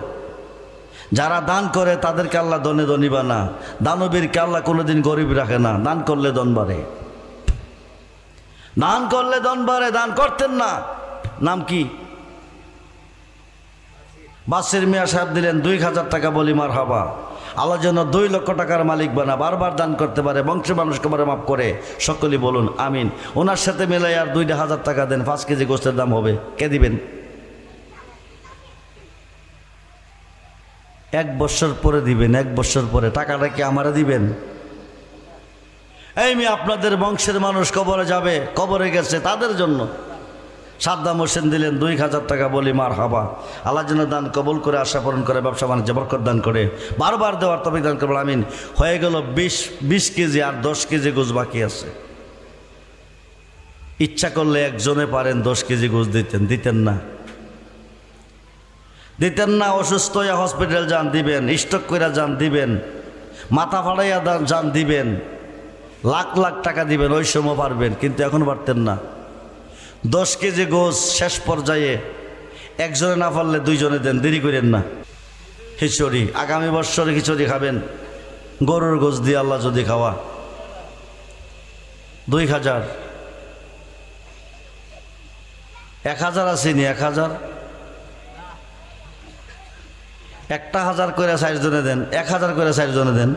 যারা দান করে তাদেরকে আল্লাহ দনে ধনী বানা, দানবীরকে আল্লাহ কোনোদিন গরিব রাখে না। দান করলে ধন বাড়ে, দান করলে ধন বাড়ে। দান করতেন না, নাম কি? বাসির মিয়া সাহেব দিলেন 2,000 টাকা, বলি মারহাবা। আল্লাহ যেন 2 লক্ষ টাকার মালিক বানা, বারবার দান করতে পারে, বংশের মানুষকে বারে মাফ করে। সকলেই বলুন আমিন। ওনার সাথে মিলাই আর 2,000 টাকা দেন, 5 কেজি গোস্তের দাম হবে। কে দিবেন? 1 বছর পরে দিবেন। 1 বছর পরে টাকাটা কি আমারে দিবেন? এই মেয়ে আপনাদের বংশের মানুষ কবরে যাবে, কবরে গেছে, তাদের জন্য। সাদ্দাম হোসেন দিলেন 2,000 টাকা, বলি মারহাবা। আল্লাহ যেন দান কবুল করে, আশা পূরণ করে, ব্যবসা বাণিজ্য বরকত দান করে, বারবার দেওয়ার তৌফিক দান করে, আমিন। হয়ে গেল 20 কেজি, আর 10 কেজি গোশ বাকি আছে। ইচ্ছা করলে একজনে পারেন 10 কেজি গোশ দিতেন, দিতেন না, দিতেন না। অসুস্থ হয়ে হসপিটাল যান, দিবেন। স্ট্রোক করে যান, দিবেন। মাথা ফাড়াইয়া যান, দিবেন। লাখ লাখ টাকা দিবেন, ওই সময় পারবেন, কিন্তু এখন পারতেন না। 10 কেজি গোশ শেষ পর্যায়ে একজনে না পারলে 2জনে দেন, দেরি করেন না। খিচুড়ি আগামী বছরে খিচুড়ি খাবেন, গরুর গোশ দিয়ে আল্লাহ যদি খাওয়া। 2,000 1,000 আসেনি, 1,000 1,000 করে 4 জনে দেন, 1,000 করে 4 জনে দেন।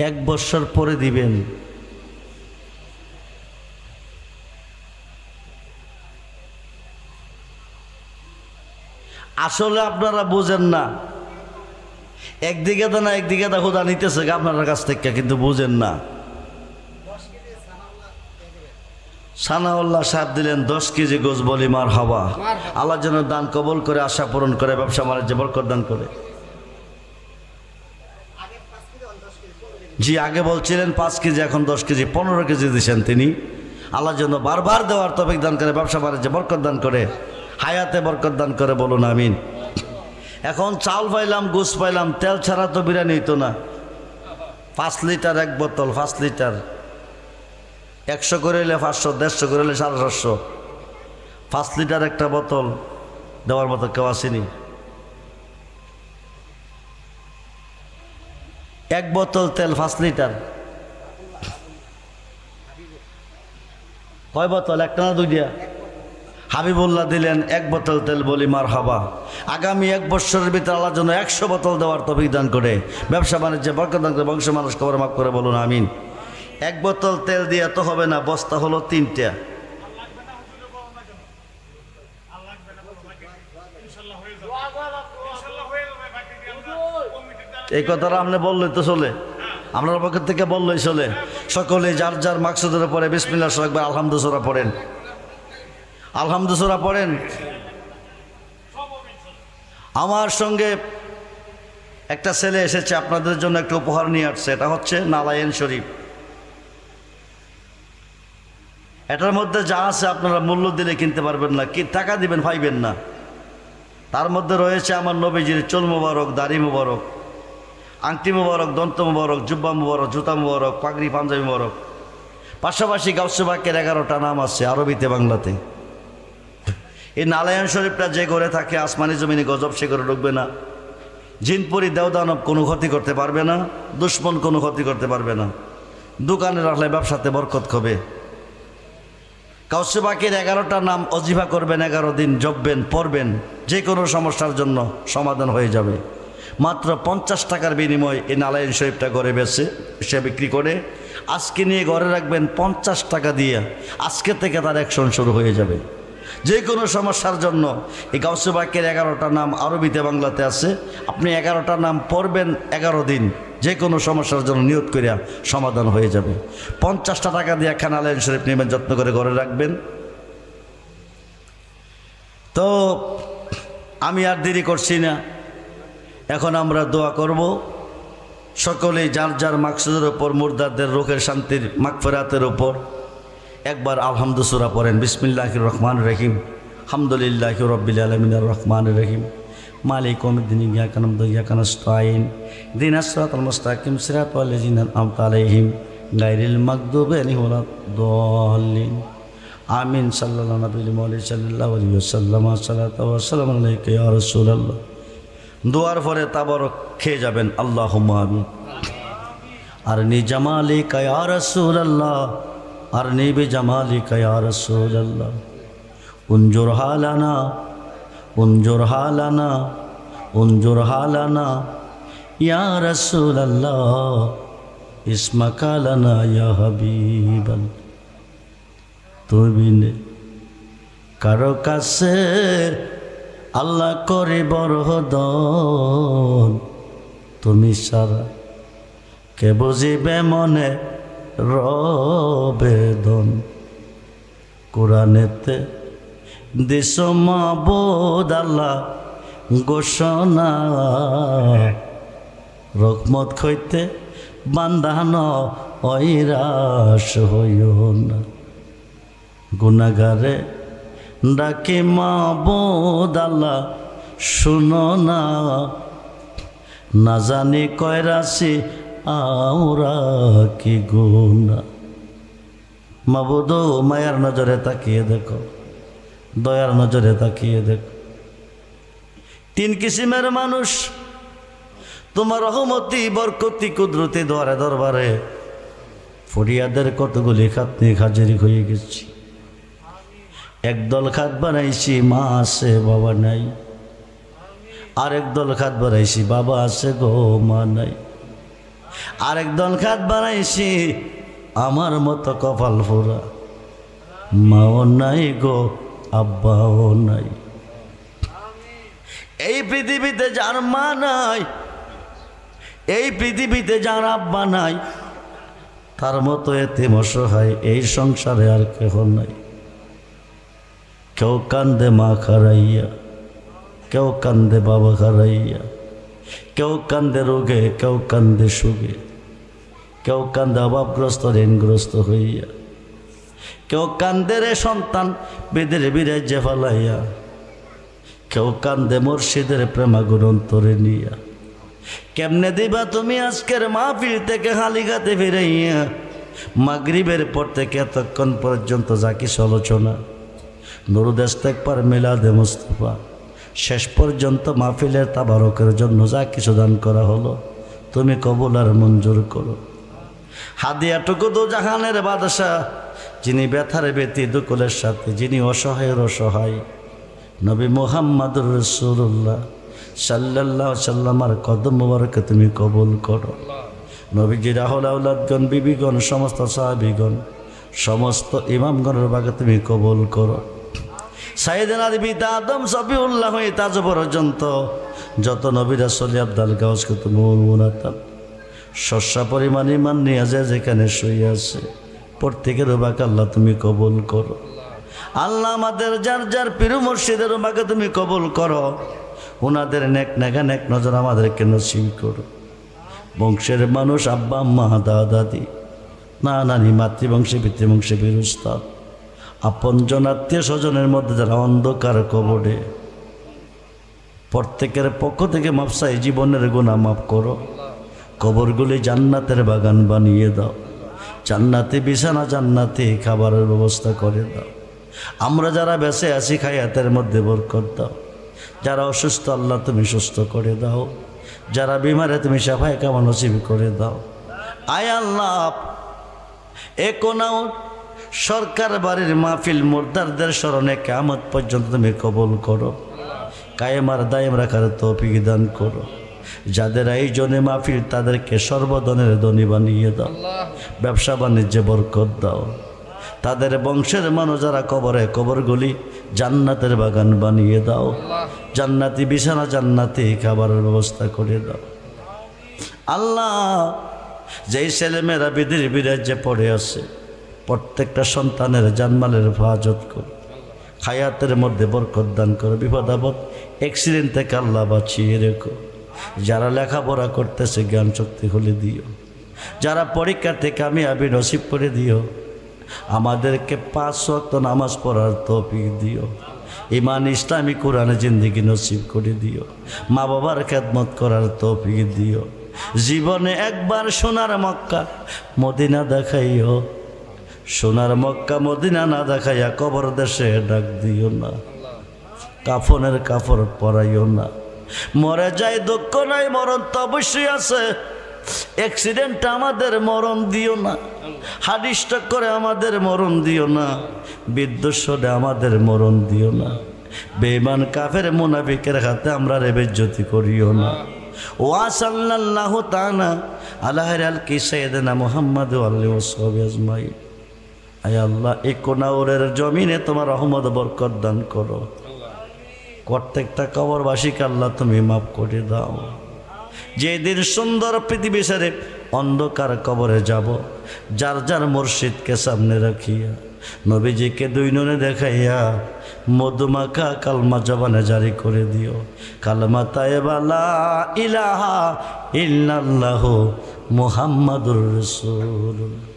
এক বছর পরে দিবেন। আসলে আপনারা বুঝেন না, একদিকে তো না একদিকে তো খোদা নিতেছে আপনার কাছ থেকে, কিন্তু বুঝেন না। সানাউল্লাহ সাহেব দিলেন 10 কেজি গোশ, বলি মারহাবা। আল্লাহ যেন দান কবুল করে, আশা পূরণ করে, ব্যবসা বাণিজ্য বরকত দান করে। জি, আগে বলছিলেন 5 কেজি, এখন 10 কেজি, 15 কেজি দিয়েছেন তিনি। আল্লাহ যেন বারবার দেওয়ার তৌফিক দান করে, ব্যবসা বাণিজ্যে বরকত দান করে, হায়াতে বরকত দান করে, বলুন আমিন। এখন চাল পাইলাম, গোশ পাইলাম, তেল ছাড়া তো বিরিয়ানি হইতো না। 5 লিটার 1 বোতল, 5 লিটার 100 করে হলে 500, 150 করে হলে 750। 5 লিটার একটা বোতল দেওয়ার মতো কেউ আসেনি। 1 বোতল তেল 5 লিটার, কয় বোতল? একটা না 2টা? হাবিবুল্লাহ দিলেন 1 বোতল তেল, বলি মারহাবা। আগামী 1 বছরের ভিতরে আল্লাহ যেন 100 বোতল দেওয়ার তৌফিক দান করে, ব্যবসা বাণিজ্যে বরকত দান করে, বংশ মানুষ কবর মাফ করে, বলুন আমিন। 1 বোতল তেল দিয়ে তো হবে না, বস্তা হলো 3টা। এই কথাটা আপনি বললেই তো চলে, আপনার পক্ষ থেকে বললেই চলে। সকলে যার যার মাকসুদের পরে বিসমিল্লাহ একবার আলহামদুলিল্লাহ পড়েন, আলহামদুলিল্লাহ পড়েন। আমার সঙ্গে একটা ছেলে এসেছে, আপনাদের জন্য একটা উপহার নিয়ে আসছে। এটা হচ্ছে নালায়েন শরীফ। এটার মধ্যে যা আছে আপনারা মূল্য দিলে কিনতে পারবেন না, কি টাকা দিবেন পাইবেন না। তার মধ্যে রয়েছে আমার নবীজির চুল মুবারক, দাড়ি মুবারক, আংটি মুবারক, দন্ত মুবারক, জুব্বা মুবারক, জুতা মুবারক, পাগড়ি পাঞ্জাবি মুবারক। পাশাপাশি গাউসে পাকের 11টা নাম আছে আরবিতে বাংলাতে। এই নারায়ণ শরীফটা যে ঘরে থাকে আসমানি জমিনে গজব সে ঘরে ঢুকবে না, জিনপুরি দেওদানব কোনো ক্ষতি করতে পারবে না, দুশ্মন কোনো ক্ষতি করতে পারবে না। দোকানে রাখলে ব্যবসাতে বরকত হবে। গাউসে পাকের 11টা নাম অজিফা করবেন, 11 দিন জপবেন, পড়বেন, যে কোনো সমস্যার জন্য সমাধান হয়ে যাবে। মাত্র 50 টাকার বিনিময়ে এই নারায়ণ শরীফটা ঘরে বেচে সে বিক্রি করে আজকে নিয়ে ঘরে রাখবেন 50 টাকা দিয়ে। আজকে থেকে তার অ্যাকশন শুরু হয়ে যাবে। যে কোনো সমস্যার জন্য এই গাউসে পাকের 11টা নাম আরবিতে বাংলাতে আছে। আপনি 11টা নাম পড়বেন 11 দিন, যে কোনো সমস্যার জন্য নিয়ত করিয়া সমাধান হয়ে যাবে। 50টা টাকা দিয়ে একখানা নারায়ণ শরীফ নেবেন, যত্ন করে ঘরে রাখবেন। তো আমি আর দেরি করছি না, এখন আমরা দোয়া করব। সকলেই যার যার মাকসুদের ওপর, মুর্দাদের রোগের শান্তির মাগফিরাতের ওপর একবার আলহামদু সূরা পড়েন। বিসমিল্লাহির রহমানির রহিম, হামদুলিল্লাহি রাব্বিল আলামিনির রহমানির রহিম, মালিক ইয়াউমিদ্দিন, ইয়্যাকা না'বুদু ওয়া ইয়্যাকা নাস্তাঈন, ইহদিনাস সিরাতাল মুস্তাকিম, সিরাতাল লাযিনা আন'আমতা আলাইহিম গায়রিল মাগদুবি আলাইহিম ওয়ালাদ-দাল্লিন। আমিন। সাল্লাল্লাহু আলাইহি ওয়াসাল্লাম। সালাতু ওয়া সালামু আলাইকা ইয়া রাসূলুল্লাহ। দোয়ার পরে তাবারক খেয়ে যাবেন, আল্লাহুম্মা আমিন। আরনি জামালিকা ইয়া রাসূলুল্লাহ, আরনি বিজামালিকা ইয়া রাসূলুল্লাহ, উনজুর হালানা, উনজুর হালানা, উনজুর হালানা ইয়া রাসূলুল্লাহ, ইসমাকা লানা ইয়া হাবিবাল্লাহ। তুমি কারো কাছে আল্লাহ করে বড় দন, তুমি সারা কে বুঝিবে মনে রবেদন। কোরআনেতে দিস মাবুদ আল্লাহ ঘোষণা, রহমত হইতে বান্ধান ঐরাস হইও না। গুনাহগারে ডাকি মাবুদ আল্লাহ শুনো না, না জানি কয় রাশি আমরা কি গুনাহ। মাবুদ মায়ার নজরে তাকিয়ে দেখো, দয়ার নজরে তাকিয়ে দেখো। 3 কিসিমের মানুষ তোমার রহমতি, বরকতি, কুদরতি দোয়ারে দরবারে ফরিয়াদের কতগুলি খাতনি হাজিরি হয়ে গেছি। একদল খাত বানাইছি, মা আছে বাবা নাই। আরেক দল খাত বানাইছি, বাবা আছে গো মা নাই। আরেক দল খাত বানাইছি, আমার মতো কপাল ফোরা, মাও নাই গো আব্বাও নাই। এই পৃথিবীতে যার মা নাই, এই পৃথিবীতে যার আব্বা নাই, তার মতো এতিম অসহায় এই সংসারে আর কেহ নাই। কেউ কান্দে মা খারাইয়া, কেউ কান্দে বাবা খারাইয়া, কেউ কান্দে রোগে, কেউ কান্দে সুগে, কেউ কান্দে অভাবগ্রস্ত ঋণগ্রস্ত হইয়া, কেউ কান্দে রে সন্তান বেদের বিরাজ্যে ফালাইয়া, কেউ কান্দে মুর্শিদের প্রেমাগুণ অন্তরে নিয়া। কেমনে দিবা তুমি আজকের মাহফিল থেকে হালিগাতে ফিরাইয়া? মাগরিবের পর থেকে এতক্ষণ পর্যন্ত যা কিছু আলোচনা, নুরুদ ইস্তেগফার, মিলাদে মুস্তাফা, শেষ পর্যন্ত মাহফিলের তাবারকের জন্য যা কিছু দান করা হলো, তুমি কবুল আর মঞ্জুর করো। হাদিয়াটুকু দু জাহানের বাদশাহ, যিনি ব্যথার ব্যথি দুকুলের সাথে, যিনি অসহায়ের অসহায়, নবী মুহাম্মদুর রাসূলুল্লাহ সাল্লাল্লাহু আলাইহি সাল্লামের কদম মোবারকে তুমি কবুল করো। নবীজির আহলে আওলাদগণ, বিবিগণ, সমস্ত সাহাবীগণ, সমস্ত ইমামগণের ভাগে তুমি কবুল করো। সাইয়েদনা পিতা আদম সফিউল্লাহ হয়ে তাজ পর্যন্ত যত নবী রাসূল আব্দাল গাউস কুতুবুল মুনাতাব শস্যা পরিমাণ ইমান নিয়ে যে যেখানে শুয়ে আছে, প্রত্যেকের ভাগে আল্লাহ তুমি কবুল করো। আল্লাহ আমাদের যার যার পীর মুর্শিদের ভাগে তুমি কবুল করো। ওনাদের নেক নেগা নেক নজর আমাদেরকে নসিব করো। বংশের মানুষ, আব্বা আম্মা, দাদা দাদি, না নানি, মাতৃবংশে পিতৃবংশে বীর উস্তাদ, আপনজন আত্মীয় স্বজনের মধ্যে যারা অন্ধকার কবরে প্রত্যেকের পক্ষ থেকে মাপ চাই, জীবনের গুনাহ মাফ করো, কবরগুলি জান্নাতের বাগান বানিয়ে দাও, জান্নাতি বিছানা জান্নাতি খাবারের ব্যবস্থা করে দাও। আমরা যারা বেঁচে আছি খায়াতের মধ্যে বরকত দাও, যারা অসুস্থ আল্লাহ তুমি সুস্থ করে দাও, যারা বিমারে তুমি সাফায়ে কামা নসিব করে দাও। আয় আল্লাহ, এ কোনাও সরকার বাড়ির মাহফিল মুর্দারদের স্মরণে কিয়ামত পর্যন্ত তুমি কবুল করো, কায়েম আর দায়েম রাখার তৌফিক দান করো। যাদের আয়োজনে মাহফিল তাদেরকে সর্বধনের ধনী বানিয়ে দাও, ব্যবসা বাণিজ্যে বরকত দাও। তাদের বংশের মানুষ যারা কবরে, কবরগুলি জান্নাতের বাগান বানিয়ে দাও, জান্নাতি বিছানা জান্নাতি খাবারের ব্যবস্থা করে দাও। আল্লাহ, যেই ছেলেমেয়েরা বিধির বিরাজ্যে পড়ে আছে প্রত্যেকটা সন্তানের জানমালের হেফাজত করো, হায়াতের মধ্যে বরকত দান করো, বিপদ আপদ অ্যাক্সিডেন্ট থেকে আল্লাহ বাঁচিয়ে রেখো। যারা লেখাপড়া করতেছে জ্ঞান শক্তি খুলে দিও, যারা পরীক্ষাতে কামিয়াবি নসিব করে দিও। আমাদেরকে 5 ওয়াক্ত নামাজ পড়ার তৌফিক দিও, ঈমান ইসলামী কোরআনে জিন্দেগি নসিব করে দিও, মা বাবার খেদমত করার তৌফিক দিও। জীবনে একবার সোনার মক্কা মদিনা দেখাইও, সোনার মক্কা মদিনা না দেখাইয়া কবর দেশে ডাক দিও না, কাফনের কাপড় পরাইও না। মরে যায় দুঃখ নাই, মরণ তো অবশ্যই আছে। অ্যাক্সিডেন্ট আমাদের মরণ দিও না, হার্ট স্ট্রোক করে আমাদের মরণ দিও না, বিদ্যুৎ আমাদের মরণ দিও না, বেঈমান কাফের মুনাফিকের হাতে আমরা বেইজ্জতি করিও না। ওয়া সাল্লাল্লাহু তাআলা আলা খায়রিল সাইয়্যিদিনা মুহাম্মদ ওয়া আলিহি ওয়া সাহবিহি আজমাইন। আয় আল্লাহ, এই কোনাউরের জমিনে তোমার রহমত বরকত দান করো। প্রত্যেকটা কবরবাসীকে আল্লাহ তুমি মাফ করে দাও। যেদিন সুন্দর পৃথিবী ছেড়ে অন্ধকার কবরে যাব, যার যার মুর্শিদকে সামনে রাখিয়া নবীজিকে 2 নয়নে দেখাইয়া মধুমাখা কালমা জবানে জারি করে দিও। কালমা তাইবা লা ইলাহা ইল্লাল্লাহু মুহাম্মাদুর রাসূলুল্লাহ।